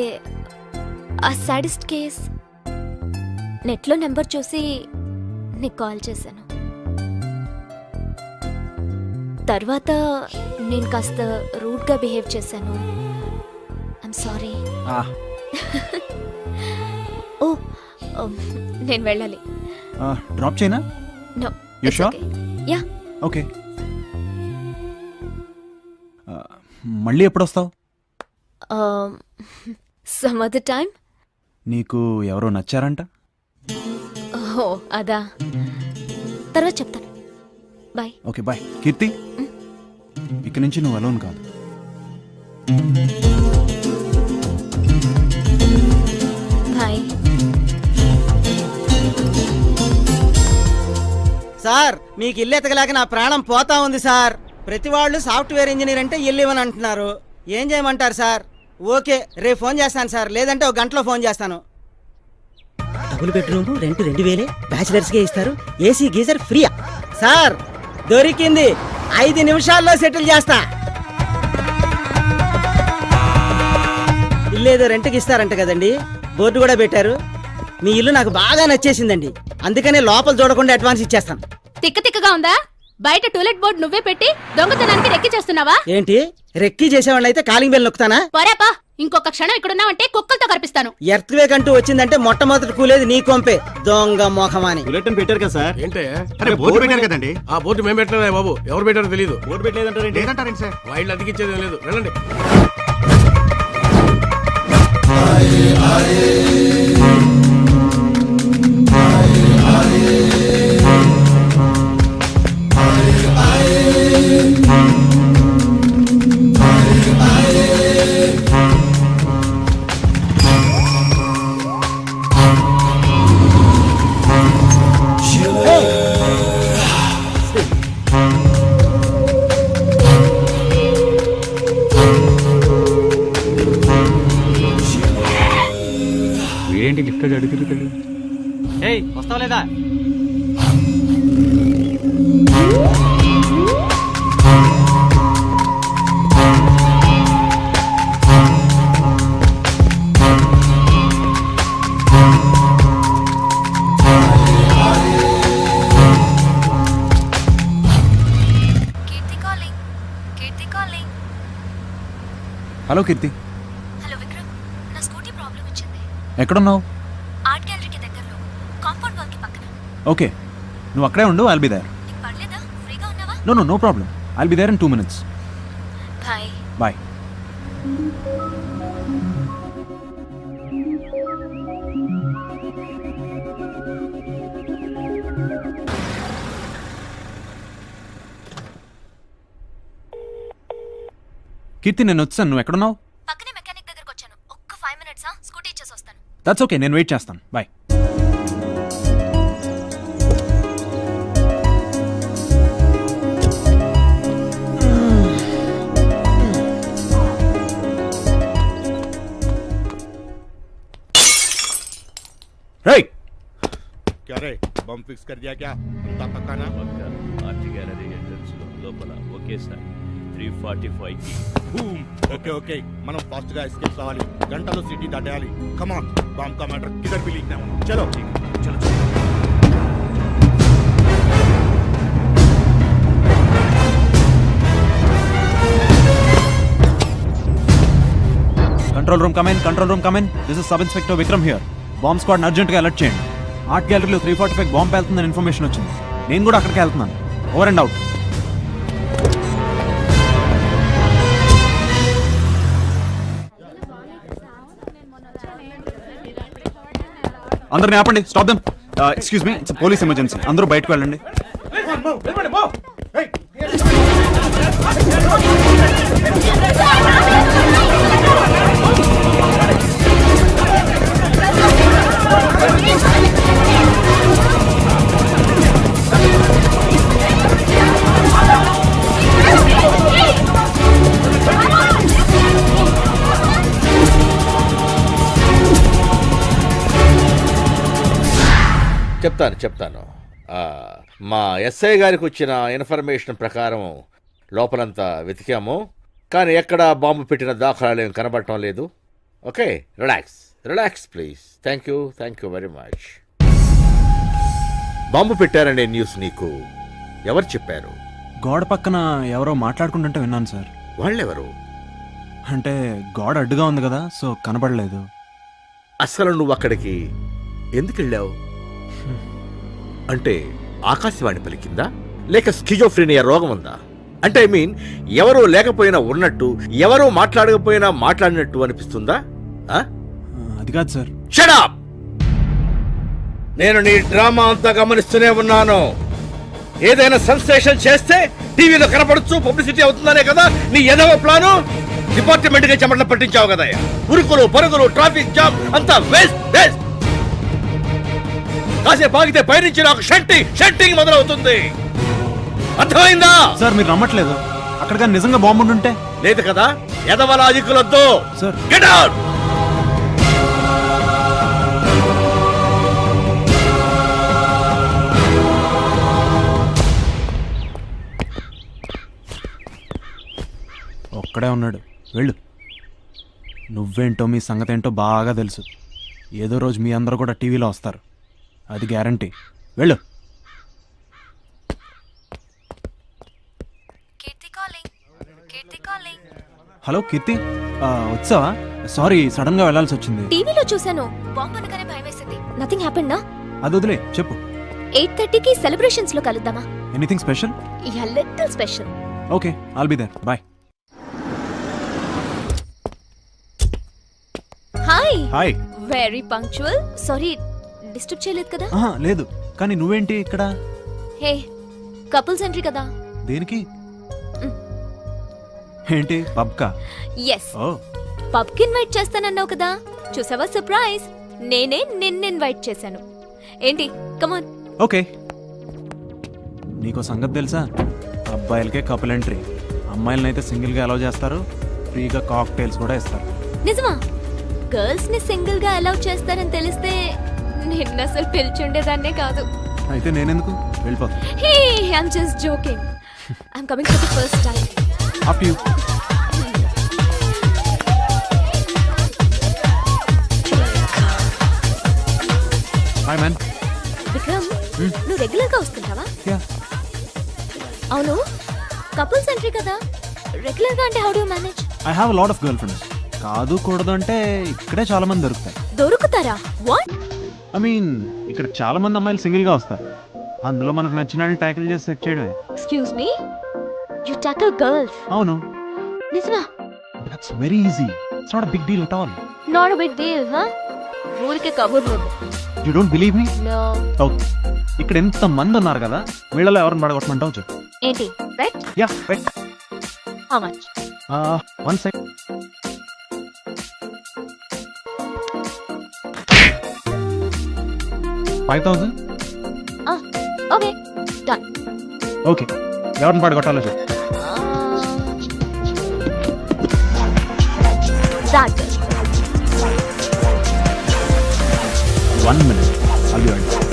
ఆ సాడిస్ట్ కేస్. నెట్లో నెంబర్ చూసి నీకు కాల్ చేశాను. తర్వాత నేను కాస్త రూడ్గా బిహేవ్ చేశాను. I'm sorry. ఓ, నేను వెళ్ళాలి. డ్రాప్ చేయనా? No. You sure? Yeah. Okay. మళ్ళీ ఎప్పుడు వస్తావు? Some other time. నీకు ఎవరో నచ్చారంట? ఓ అదా, తర్వాత చెప్తాను. బాయ్. Okay bye. కీర్తి, ఇక్కడి నుంచి నువ్వు అలోన్ కాదు. బాయ్. సార్, మీకు ఇల్లు ఎతకలేక నా ప్రాణం పోతా ఉంది సార్. ప్రతి వాళ్ళు సాఫ్ట్వేర్ ఇంజనీర్ అంటే ఇల్లు ఇవ్వని అంటున్నారు. ఏం చేయమంటారు సార్? ఓకే, రేపు ఫోన్ చేస్తాను సార్, లేదంటే ఒక గంటలో ఫోన్ చేస్తాను. డబుల్ బెడ్రూమ్ రెంట్ 2000 బ్యాచిలర్స్ కే ఇస్తారు. AC geyser ఫ్రీయా? సార్ దొరికింది, 5 నిమిషాల్లో సెటిల్ చేస్తా. ఇల్లేదో రెంట్కి ఇస్తారంట కదండి, బోర్డు కూడా పెట్టారు. మీ ఇల్లు నాకు బాగా నచ్చేసిందండి, అందుకనే లోపల చూడకుండా అడ్వాన్స్ ఇచ్చేస్తాను. తిక్కగా ఉందా? బయట టూలెట్ బోర్డు నువ్వే పెట్టి దొంగతనానికి రెక్కి చేస్తున్నావా? ఏంటి రెక్కి చేసేవాళ్ళ అయితే కాలింగ్ బెల్ నొక్కుతానా? పోరాపా, ఇంకొక క్షణం ఇక్కడున్నావంటే కుక్కలతో కనిపిస్తాను. ఎర్త్వేక్ అంటూ వచ్చిందంటే మొట్టమొదటి కూలేది నీ కొంపే, దొంగ మోహమాని. బులెటిన్ పెట్టారు కదా సార్? ఏంటే అరే బోర్డు పెట్టారు కదండి. ఆ బోర్డు మేము పెట్టలేదా బాబు? ఎవరు పెట్టారో తెలియదు. Board పెట్టలేదంటారేంటి sir? వైళ్ళు అతికిచ్చేది లేదు, వెళ్ళండి. వీడేంటి లిఫ్ట్ అడుగుతుంది? ఏయ్ వస్తావా లేదా? హలో కీర్తి. హలో విక్రమ్, నా స్కూటీ ప్రాబ్లం వచ్చింది. ఎక్కడున్నావు? ఆర్ట్ గ్యాలరీకి దగ్గరలో, కాంపౌండ్ వాల్ కి పక్కన. ఓకే, నువ్వు అక్కడే ఉండు, ఐల్ బి దేర్. నీకు పర్లేదా? ఫ్రీగా ఉన్నావా? No problem, I'll be there in 2 minutes. Bye. Bye. Keerthi, నేను వచ్చాను, నువ్వు ఎక్కడున్నావు? పక్కనే మెకానిక్ దగ్గరకు వచ్చాను. ఒక్క 5 minutes స్కూటీ ఇచ్చేసి వస్తాను. దట్స్ ఓకే, నేను వెయిట్ చేస్తాను. బాయ్. రేయ్ क्या रे बम फिक्स कर दिया क्या? अंता पक्का ना? ఆర్ట్ గ్యాలరీ ఎంట్రన్స్ లోపల ఒకేసారి 345 కి బూమ్. ఓకే మనం ఫాస్ట్ గా ఎస్కేప్ కావాలి, గంటలో సిటీ దాటేయాలి. కమ్ ఆన్, బాంబ్ का मैटर किधर भी लीक ना होना. चलो चलो. Control room come in. This is sub inspector Vikram here. Bomb squad అర్జెంట్గా అలర్ట్ చేయండి. ఆర్ట్ గ్యాలరీలో 345 బాంబ్ పేలుతుందని ఇన్ఫర్మేషన్ వచ్చింది. నేను కూడా అక్కడికి వెళ్తున్నాను. Over and out. అందరిని ఆపండి, stop them. Excuse me, it's police emergency, అందరూ బయటకు వెళ్ళండి. చెప్తాను. మా ఎస్ఐ గారికి వచ్చిన ఇన్ఫర్మేషన్ ప్రకారం లోపలంతా వెతికాము, కానీ ఎక్కడ బాంబు పెట్టిన దాఖలాలు ఏం కనబడటం లేదు. Okay, relax please. Thank you very much. Bomb పెట్టారనే న్యూస్ నీకు ఎవరు చెప్పారు? గోడ పక్కన ఎవరో మాట్లాడుకుంటుంటే విన్నాను సార్. వాళ్ళెవరు? అంటే గోడ అడ్డుగా ఉంది కదా, సో కనబడలేదు. అసలు నువ్వు అక్కడికి ఎందుకు వెళ్ళావు? అంటే ఆకాశవాణి పలికిందా, లేక స్కిజోఫ్రీనియా రోగం ఉందా? అంటే ఐ మీన్, ఎవరో లేకపోయినా ఉన్నట్టు, ఎవరో మాట్లాడకపోయినా మాట్లాడినట్టు అనిపిస్తుందా? అది కాదు సార్. Shut up! నేను నీ డ్రామా అంతా గమనిస్తూనే ఉన్నాను. ఏదైనా సెన్సేషన్ చేస్తే టీవీలో కనపడచ్చు, పబ్లిసిటీ అవుతుందనే కదా నీ ఎదవ ప్లాను. డిపార్ట్మెంట్ గా చెమటలు పట్టించావు కదా. ఉరుకులు పరుగులు, ట్రాఫిక్ జామ్ అంతా వేస్ట్. కాసేపు ఆగితే పైనుంచి నాకు షంటింగ్ మొదలవుతుంది. అర్థమైందా? సార్ మీరు నమ్మట్లేదు. అక్కడ నిజంగా బాంబు ఉంటే లేదు కదా. ఎదవ లాజిక్కులొద్దు. Sir get out. ఉన్నాడు, వెళ్ళు. నువ్వేంటో మీ సంగతి ఏంటో బాగా తెలుసు. ఏదో రోజు మీ అందరూ కూడా టీవీలో వస్తారు, అది గ్యారంటీ. వెళ్ళు. హలో కీర్తి, వచ్చావా? సారీ, సడన్ గా వెళ్ళాల్సి వచ్చింది. టీవీలో చూశాను, బాంబు అనగానే భయం వేసింది. నథింగ్ హ్యాపెండ్ నా? అది వదిలే, చెప్పు. 8:30కి సెలబ్రేషన్స్ లో కలుద్దామా? Anything special? Yeah, little special. Okay, I'll be there. Bye. Hi. Hi. Very punctual. Sorry, disturb చేయలేదు కదా? లేదు, కానీ నువ్వేంటి ఇక్కడ? హే, కపుల్స్ ఎంట్రీ కదా. దేనికి? ఏంటి, పబ్కా? ఎస్, పబ్ కి ఇన్వైట్ చేస్తానన్నావు కదా, చూసావా సర్ప్రైజ్? నేనే నిన్ను ఇన్వైట్ చేశాను. ఏంటి, కమాన్. ఓకే. నీకో సంగతి తెలుసా? అబ్బాయిలకే కపుల్ ఎంట్రీ, అమ్మాయిలనైతే సింగిల్ గా అలౌ చేస్తారు, ఫ్రీగా కాక్టైల్స్ కూడా ఇస్తారు. నిజమా? గర్ల్స్ ని సింగిల్ గా అలౌ చేస్తారని తెలిస్తే నిన్న అసలు పిలిచుండేదాన్నే కాదు. అయితే నేనెందుకు? వెళ్ళిపోతా. Hey, I'm just joking. I'm coming for the first time. After you. Hi man. Vikram, నువ్వు రెగ్యులర్ గా వస్తుంటావా? Yeah. అవును, కపుల్స్ ఎంట్రీ కదా, రెగ్యులర్ గా అంటే how do you manage? I have a lot of girlfriends. కాదు కూడదు అంటే ఇక్కడే చాలా మంది దొరుకుతాయి. దొరుకుతారా? వాట్? I mean, ఇక్కడ చాలా మంది అమ్మాయిలు సింగిల్ గా వస్తారు, అందులో మనకు నచ్చిన ట్యాకిల్ చేసి సెట్ చేయడమే. Excuse me, you tackle girls? అవును. నిజమా? That's very easy. It's not a big deal at all. Not a big deal, huh? ఊరికే కబుర్లు. You don't believe me? No. Okay. ఇక్కడ ఎంత మంది ఉన్నారు కదా, వీళ్ళలో ఎవరిని పడగొట్టమంటావు చెప్పు. ఏంటి, bet? Yeah, bet. How much? 1 second. $5,000. Okay, done. Okay. ఎవరిని పడగొట్టాలో చెప్పు. That girl. 1 minute. I'll be right back.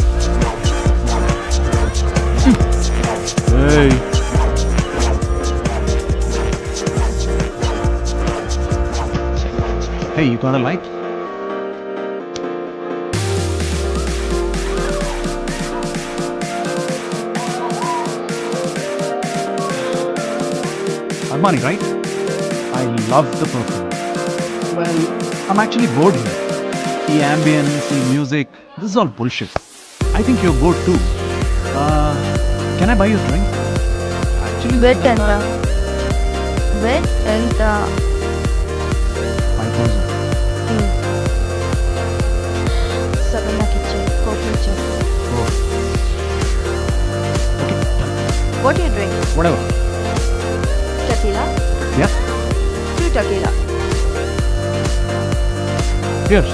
Hey. Hey, you got a light? Armani, right? I love the perfume. Well, I'm actually bored here. The ambience, the music, this is all bullshit. I think you're bored too. Can I buy you a drink? Actually, bet enta? Bet enta? 5,000. Sabah నాకు ఇచ్చే కాఫీ ఇచ్చే. Oh. Okay. What do you drink? Whatever. Tequila? Yeah. 2 tequila. Cheers.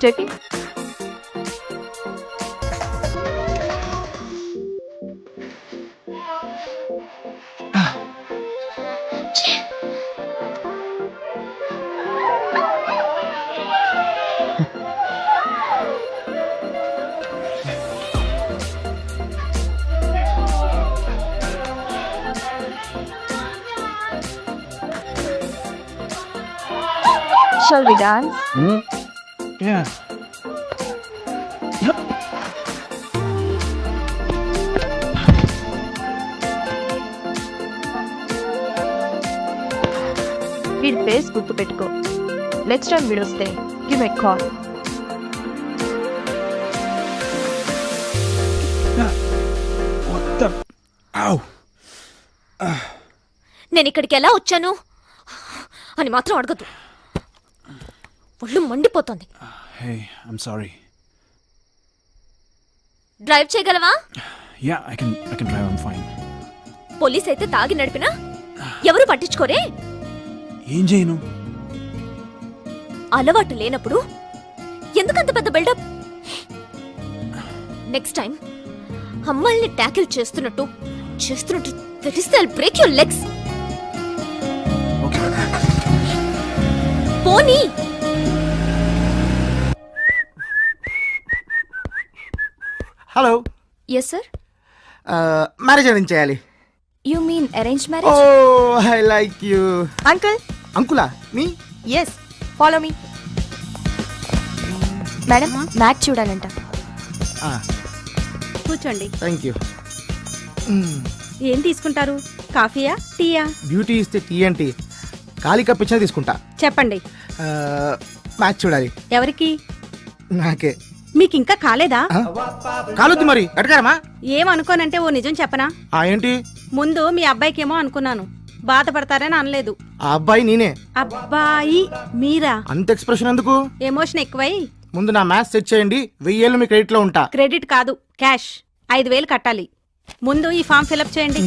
Take it. Shall we dance? Yeah. Yep. వీడి ఫేస్ గుర్తు పెట్టుకో. నెక్స్ట్ టైం వీడు వస్తే give a call. What the? Ow. నేను ఇక్కడికి ఎలా వచ్చాను అని మాత్రం అడగదు, ఒళ్ళు మండిపోతుంది. Hey, I'm sorry. డ్రైవ్ చేయగలవా? Yeah, I can drive. I'm fine. Police అయితే తాగి నడిపినా ఎవరు పట్టించుకోరే. ఏం చేయను? అలవాటు లేనప్పుడు ఎందుకంత పెద్ద బిల్డప్? నెక్స్ట్ టైం అమ్మాయిల్ని ట్యాకిల్ చేస్తున్నట్టు తెలిస్తే I'll break your legs. పోనీ. Hello. Yes sir. Marriage arrange చేయాలి. You mean arrange a marriage? I like you. Uncle. అంకులా? Me? Yes, follow me. Madam match చూడాలంట. కూర్చోండి. Thank you. ఏం తీసుకుంటారు? కాఫీయా, టీయా? బ్యూటీ ఇస్తే టీ ఏంటి, ఖాళీ కప్ ఇచ్చినా తీసుకుంటా. చెప్పండి. మ్యాచ్ చూడాలి. ఎవరికి? నాకే. మీకు ఇంకా కాలేదా? కాలొద్దు మరి, అడగారమ్మా. ఏమనుకోనంటే ఓ నిజం చెప్పనా? ఏంటి? ముందు మీ అబ్బాయికేమో అనుకున్నాను, బాధపడతారని అనలేదు. ఆ అబ్బాయి నేనే. అబ్బాయి మీరా? అంత ఎక్స్ప్రెషన్ ఎందుకు? ఎమోషన్ ఎక్కువై. ముందు నా మ్యాథ్స్ సెట్ చేయండి, 1000 మీ క్రెడిట్ లో ఉంటా. క్రెడిట్ కాదు, క్యాష్. 5000 కట్టాలి. ముందు ఈ ఫామ్ ఫిలప్ చేయండి.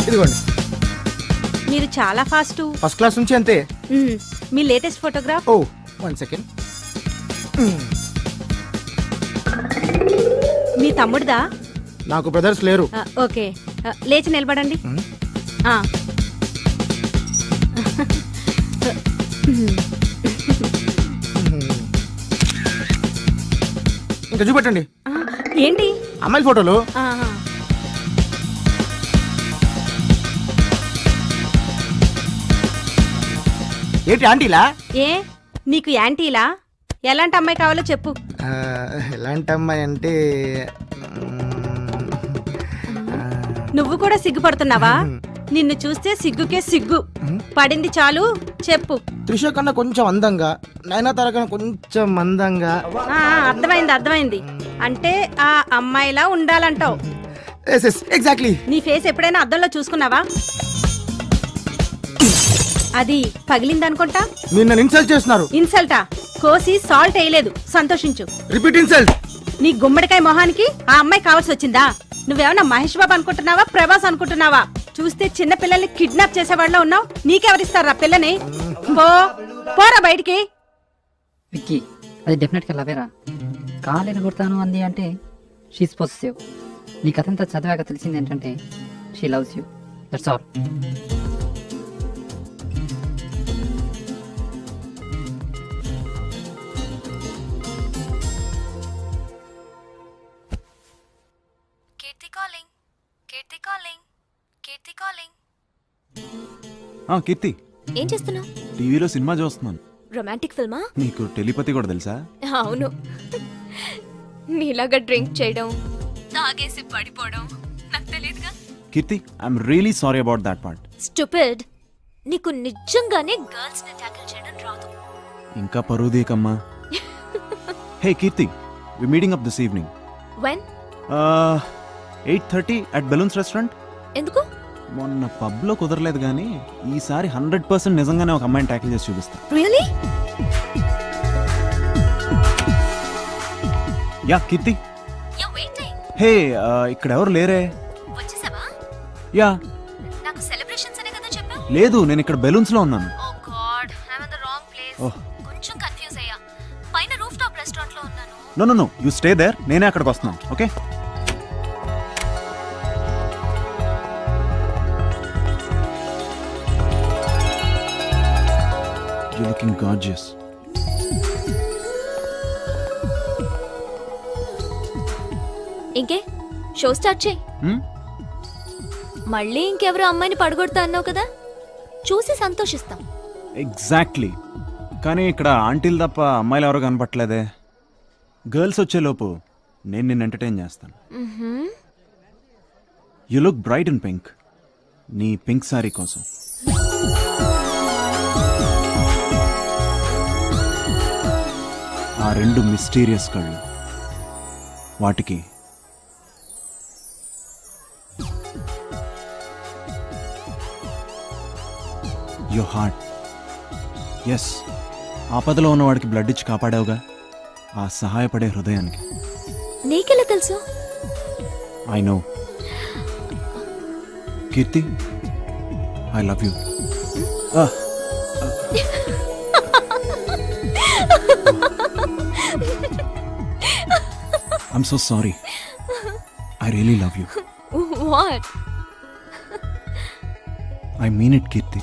ఇదిగోండి. మీరు చాలా ఫాస్ట్. ఫస్ట్ క్లాస్ నుంచి అంతే. మీ లేటెస్ట్ ఫోటోగ్రాఫ్? ఓ 1 సెకండ్. మీ తమ్ముడిదా? నాకు బ్రదర్స్ లేరు. ఓకే, లేచి నిలబడండి. ఇంకా చూపెట్టండి. ఏంటి? అమ్మాయిల ఫోటోలు. ఏంటి ఆంటీలా? ఏ నీకు యాంటీలా? ఎలాంటి అమ్మాయి కావాలో చెప్పు. ఎలాంటి అమ్మాయి అంటే నువ్వు కూడా సిగ్గుపడుతున్నావా? నిన్ను చూస్తే సిగ్గుకే సిగ్గు పడింది. చాలు చెప్పు. త్రిష కన్నా కొంచెం అందంగా, నయనతార కన్నా కొంచెం మందంగా. అర్థమైంది. అంటే ఆ అమ్మాయిలా ఉండాలంటావు. ఎగ్జాక్ట్లీ. నీ ఫేస్ ఎప్పుడైనా అద్దంలో చూసుకున్నావా? అది పగిలిందనుకుంటా. మీరు నన్ను ఇన్సల్ట్ చేస్తున్నారు. ఇన్సల్టా? కోసి సాల్ట్ వేయలేదు, సంతోషించు. Repeat insult. నీ గుమ్మడికాయ మొహానికి ఆ అమ్మాయి కావాల్సి వచ్చిందా? నువ్వేమన్నా మహేష్ బాబు అనుకుంటున్నావా, ప్రభాస్ అనుకుంటున్నావా? చూస్తే చిన్న పిల్లల్ని కిడ్నాప్ చేసేవాళ్ళ ఉన్నావు. నీకెవరిస్తారా పిల్లని? పోరా బయటికి. విక్కీ, అది డెఫినెట్ గా లవేరా. కాలేరు కొడతాను అంది అంటే షీస్ పొసెసివ్. నీ కథంతా చదివాక తెలిసింది ఏంటంటే she loves you. That's all. Keerthi, ఏం చేస్తున్నావు? టీవీలో సినిమా చూస్తున్నాను. రొమాంటిక్ ఫిల్మా? నీకు టెలిపతి కూడా తెలుసా? అవును. నీలాగా డ్రింక్ చేయడం, తాగేసి పడిపోవడం నాకు తెలియదుగా. Keerthi, I'm really sorry about that part. Stupid. నీకు నిజంగానే గర్ల్స్ ని టాకిల్ చేయడం రాదు. ఇంకా పరువుదేకమ్మా. Hey Keerthi, we meeting up this evening. When? 8:30 at balloons restaurant. ఎందుకు? మొన్న పబ్ లో కుదరలేదు కానీ ఈసారి 100% నిజంగానే ఒక అమ్మాయిని ట్యాకిల్ చేసి చూపిస్తా. రియల్లీ? యా కీర్తి. హే, ఇక్కడ ఎవరు లేరే? వచ్చేసావా? యా. నాకు సెలబ్రేషన్స్ అనే కదా చెప్పావు. లేదు, నేను ఇక్కడ బెలూన్స్ లో ఉన్నాను. Oh god, I am in the wrong place. కొంచెం కన్ఫ్యూజ్ అయ్యా. పైన రూఫ్ టాప్ రెస్టారెంట్ లో ఉన్నాను. నో యు స్టే దేర్, నేనే అక్కడికి వస్తున్నాను. ఓకే. You're looking gorgeous. ఇంకే షో స్టార్ట్ చేయి. మళ్ళీ ఇంకెవరో అమ్మాయిని పడగొడతా అన్నావు కదా, చూసి సంతోషిస్తాం. ఎగ్జాక్ట్లీ. కానీ ఇక్కడ ఆంటీలు తప్ప అమ్మాయిలు ఎవరో కనపట్లేదే. గర్ల్స్ వచ్చేలోపు నేను నిన్ను ఎంటర్టైన్ చేస్తాను. You look bright in pink. నీ పింక్ సారీ కోసం. ఆ 2 మిస్టీరియస్ కళ్ళు, వాటికి యువర్ హార్ట్. ఎస్, ఆపదలో ఉన్నవాడికి బ్లడ్ ఇచ్చి కాపాడావుగా, ఆ సహాయపడే హృదయానికి. నీకెలా తెలుసు? I know. Kirti, I love you. I'm so sorry. I really love you. What? I mean it, Kirti.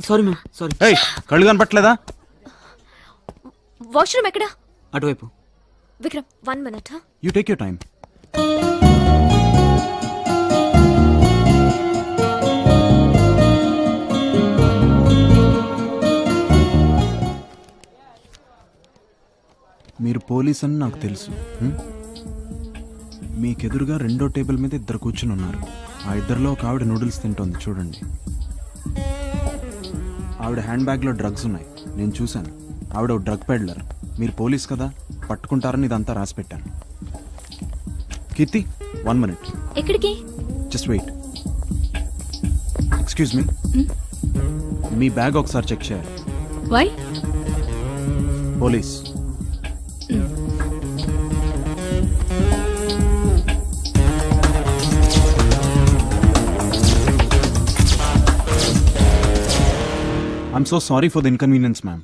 Sorry ma'am sorry. కళ్ళు కనపట్లేదా? వాష్రూమ్ ఎక్కడ? అటువైపు. Vikram 1 minute. You take your time. మీరు పోలీస్ అని నాకు తెలుసు. మీకెదురుగా రెండో టేబుల్ మీద ఇద్దరు కూర్చుని ఉన్నారు. ఆ ఇద్దరిలో ఒక ఆవిడ నూడిల్స్ తింటోంది, చూడండి. ఆవిడ హ్యాండ్ బ్యాగ్లో డ్రగ్స్ ఉన్నాయి, నేను చూశాను. ఆవిడ ఒక డ్రగ్ పెడ్లర్. మీరు పోలీస్ కదా, పట్టుకుంటారని ఇదంతా రాసి పెట్టాను. కీర్తి 1 minute. ఎక్కడికి? Just wait. ఎక్స్క్యూజ్ మీ, మీ బ్యాగ్ ఒకసారి చెక్ చేయాలి. Why? Police. I'm so sorry for the inconvenience ma'am.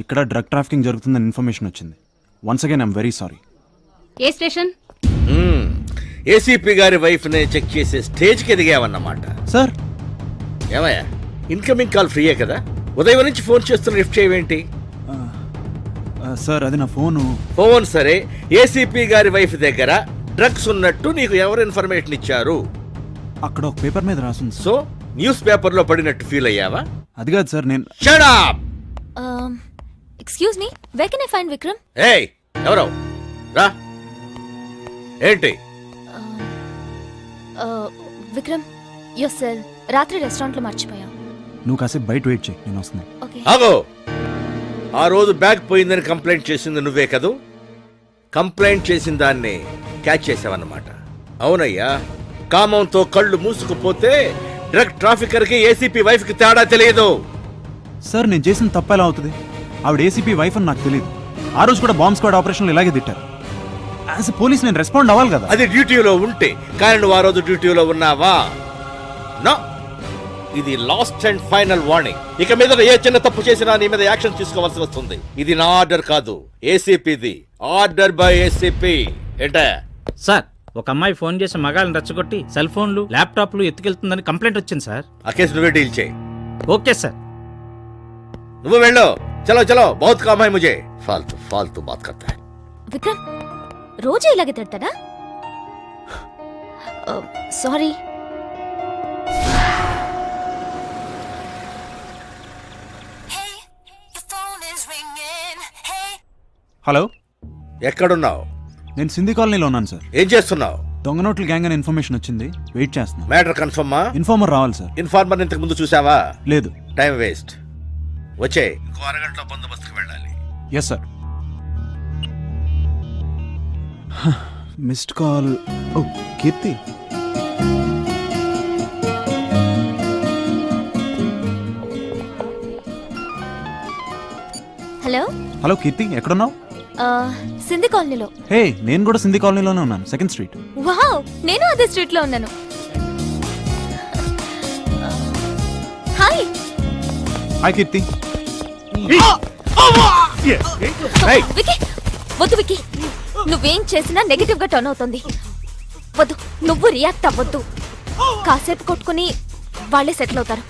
ఇక్కడ డ్రగ్ ట్రాఫికింగ్ జరుగుతుందని ఇన్ఫర్మేషన్ వచ్చింది. Once again I'm very sorry. ఏ స్టేషన్? ఏసీపీ గారి వైఫ్ నే చెక్ చేసే స్టేజ్ కి ఎదిగావన్నమాట. సార్ ఏమయ్యా, ఇన్కమింగ్ కాల్ ఫ్రీయే కదా, ఉదయం నుంచి ఫోన్ చేస్తున్న లిఫ్ట్ చేయవేంటి? సార్ అది నా ఫోను. ఫోన్ సరే, ఏసీపీ గారి వైఫ్ దగ్గర డ్రగ్స్ ఉన్నట్టు నీకు ఎవరు ఇన్ఫర్మేషన్ ఇచ్చారు? అక్కడ ఒక పేపర్ మీద రాసింది. సో న్యూస్ పేపర్ లో పడినట్టు ఫీల్ అయ్యావా? అది కాదు సార్, నేను. Shut up! Excuse me, where can I find Vikram? ఏయ్, ఎవరో రా. ఏంటి? విక్రమ్, యువర్ సెల్ రాత్రి రెస్టారెంట్ లో మర్చిపోయావు. నువ్వు కాసేపు బయట వెయిట్ చేయి, నేను వస్తున్నా. ఆగో, ఆ రోజు బ్యాగ్ పోయిందని కంప్లైంట్ చేసింది నువ్వే కదూ? కంప్లైంట్ చేసిన దాన్ని క్యాచ్ చేసావన్నమాట. అవునయ్యా, కామంతో కళ్ళు మూసుకుపోతే డ్రగ్ ట్రాఫికర్ కి ఏసీపీ వైఫ్ కి తేడా తెలియదు. సార్ నేను చేసిన తప్ప ఎలా అవుతుంది? ఆవిడ ఏసీపీ వైఫ్ అని నాకు తెలియదు. ఆ రోజు కూడా బాంబ్ స్క్వాడ్ ఆపరేషన్లో ఇలాగే తిట్టారు. యాజ్ ఎ పోలీస్ నేను రెస్పాండ్ అవ్వాలి కదా. అది డ్యూటీలో ఉంటే, కానీ నువ్వు ఆ రోజు డ్యూటీలో ఉన్నావా? నో, ఇది లాస్ట్ అండ్ ఫైనల్ వార్నింగ్. ఇక మీద ఏ చిన్న తప్పు చేసినా నీ మీద యాక్షన్ తీసుకోవాల్సి వస్తుంది. ఇది నా ఆర్డర్ కాదు, ఏసీపీది. Order by ACP. ఏంటా సార్? ఒక అమ్మాయి ఫోన్ చేసి మగాళ్ళని రెచ్చగొట్టి సెల్ ఫోన్లు ల్యాప్టాప్లు ఎత్తుకెళ్తుందని కంప్లైంట్ వచ్చింది సార్. ఆ కేసు నువ్వే డీల్ చేయి. Okay sir. నువ్వు వెళ్ళు. చలో చలో, బహుత్ కామ్ హై ముझे. फालतू फालतू बात करता है. విక్రమ్ రోజు ఇలాగే తిడతాడా? సారీ. హలో, ఎక్కడున్నావు? నేను సింధీ కాలనీలో ఉన్నాను సార్. ఏం చేస్తున్నావు? దొంగ నోట్ల గ్యాంగ్ అని ఇన్ఫర్మేషన్ వచ్చింది, వెయిట్ చేస్తున్నా. మ్యాటర్ కన్ఫర్మా? ఇన్ఫార్మర్ రావాలి సార్. ఇన్ఫార్మర్ ఇంతకు ముందు చూసావా? లేదు. Time waste. వచ్చే, ఇంకో అరగంటలో బందోబస్తుకు వెళ్ళాలి. Yes sir. Missed call. Oh Keerthi. Hello. Hello Keerthi, ఎక్కడున్నావు? సింధీ కాలనీలో. హే, నేను కూడా సింధీ కాలనీలోనే ఉన్నాను, 2nd స్ట్రీట్. వావ్, నేను అదే స్ట్రీట్ లో ఉన్నాను. హాయ్. హాయ్ కీర్తి. వికీ, వద్దు వికీ, నువ్వేం చేసినా నెగటివ్ గా టర్న్ అవుతుంది. వద్దు, నువ్వు రియాక్ట్ అవ్వద్దు. కాసేపు కొట్టుకుని వాళ్ళే సెటిల్ అవుతారు.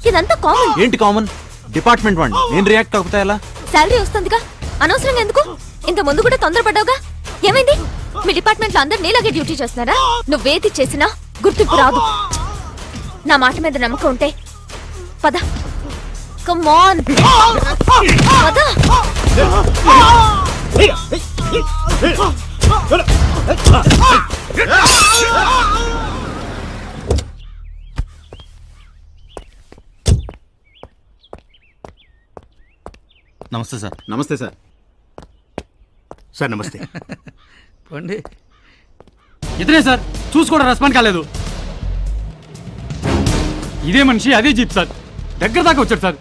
ఇదంతా కామన్. ఏంటి కామన్? డిపార్ట్మెంట్ వాడిని నేను రియాక్ట్ అవుతా ఎలా? శాలరీ వస్తుందిగా, అనవసరంగా ఎందుకు? ఇంత ముందు కూడా తొందరపడ్డావుగా. ఏమైంది? మీ డిపార్ట్మెంట్ లో అందరు నీలాగే డ్యూటీ చేస్తున్నారా? నువ్వేది చేసినా గుర్తింపు రాదు. నా మాట మీద నమ్మకం ఉంటే పద. కమ్ ఆన్, పద. నమస్తే సార్. నమస్తే సార్. సార్ నమస్తే. పండి ఇతనే సార్, చూసి కూడా రెస్పాండ్ కాలేదు. ఇదే మనిషి, అదే జీప్ సార్. దగ్గర దాకా వచ్చాడు సార్.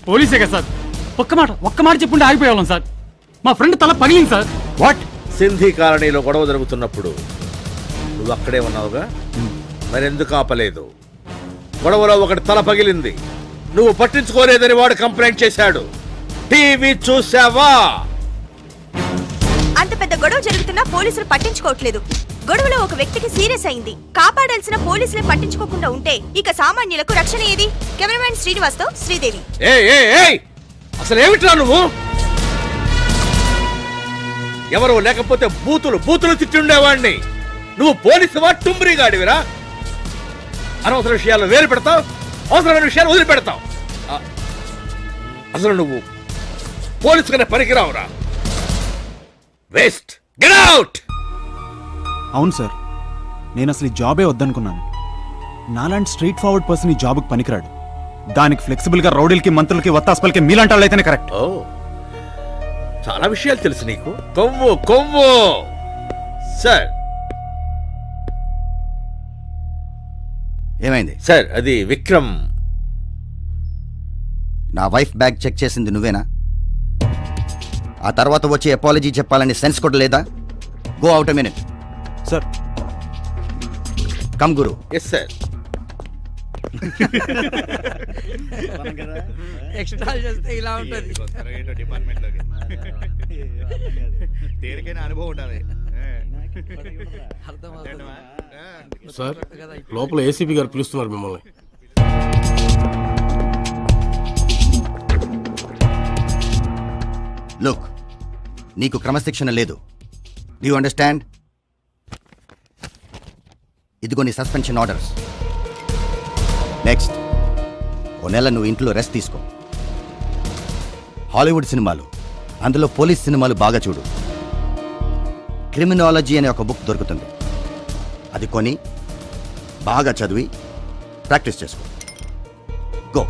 పోలీసే కదా సార్. ఒక్క మాట చెప్పుంటే ఆగిపోయేవాళ్ళం సార్. మా ఫ్రెండ్ తల పగిలింది సార్. వాట్? సింధీ కాలనీలో గొడవ జరుగుతున్నప్పుడు నువ్వు అక్కడే ఉన్నావుగా, మరెందుకు ఆపలేదు? గొడవలో ఒకటి తల పగిలింది, నువ్వు పట్టించుకోలేదని వాడు కంప్లైంట్ చేశాడు. టీవీ చూసావా? అంత పెద్ద గొడవ జరుగుతున్నా పోలీసులు పట్టించుకోవట్లేదు. గొడవలో ఒక వ్యక్తికి సీరియస్ అయింది. కాపాడాల్సిన పోలీసులే పట్టించుకోకుండా ఉంటే ఇక సామాన్యులకు రక్షణ ఏది? కెమెరామెన్ శ్రీనివాస్ తో శ్రీదేవి. అసలు ఏమిట్రా నువ్వు? ఎవరో లేకపోతే బూతులు తిట్టుండేవాడిని. నువ్వు పోలీసువా టుంబ్రిగాడివిరా? అనవసర విషయాలు వేలు పెడతావు, అవసరమైన విషయాలు వదిలిపెడతావు. అసలు నువ్వు పోలీసుగానే పనికిరావురా. వేస్ట్. Get out. అవును సార్, నేను అసలు ఈ జాబే వద్దనుకున్నాను. నాలాంటి స్ట్రైట్ ఫార్వర్డ్ పర్సన్ ఈ జాబ్కి పనికిరాడు. దానికి ఫ్లెక్సిబుల్గా రౌడీలకి, మంత్రులకి, వత్తాస్పలకి మీలాంటి వాళ్ళు అయితేనే కరెక్ట్. చాలా విషయాలు తెలుసు నీకు. కొవ్వు సార్. ఏమైంది సార్? అది విక్రమ్. నా వైఫ్ బ్యాగ్ చెక్ చేసింది నువ్వేనా? ఆ తర్వాత వచ్చి అపాలజీ చెప్పాలని సెన్స్ కూడా లేదా? Go out a minute. Sir come గురు. Yes sir. ఎక్స్ట్రా చేస్తే ఇలా ఉంటుంది. దేనికైనా అనుభవం ఉండాలి. సార్ లోపల ఏసీపీ గారు పిలుస్తున్నారు మిమ్మల్ని. లుక్, నీకు క్రమశిక్షణ లేదు. Do you understand? ఇదిగో నీ సస్పెన్షన్ ఆర్డర్స్. నెక్స్ట్ ఓ నెల నువ్వు ఇంట్లో రెస్ట్ తీసుకో. హాలీవుడ్ సినిమాలు, అందులో పోలీస్ సినిమాలు బాగా చూడు. క్రిమినాలజీ అనే ఒక బుక్ దొరుకుతుంది. అది కొని బాగా చదివి ప్రాక్టీస్ చేసుకో. గో.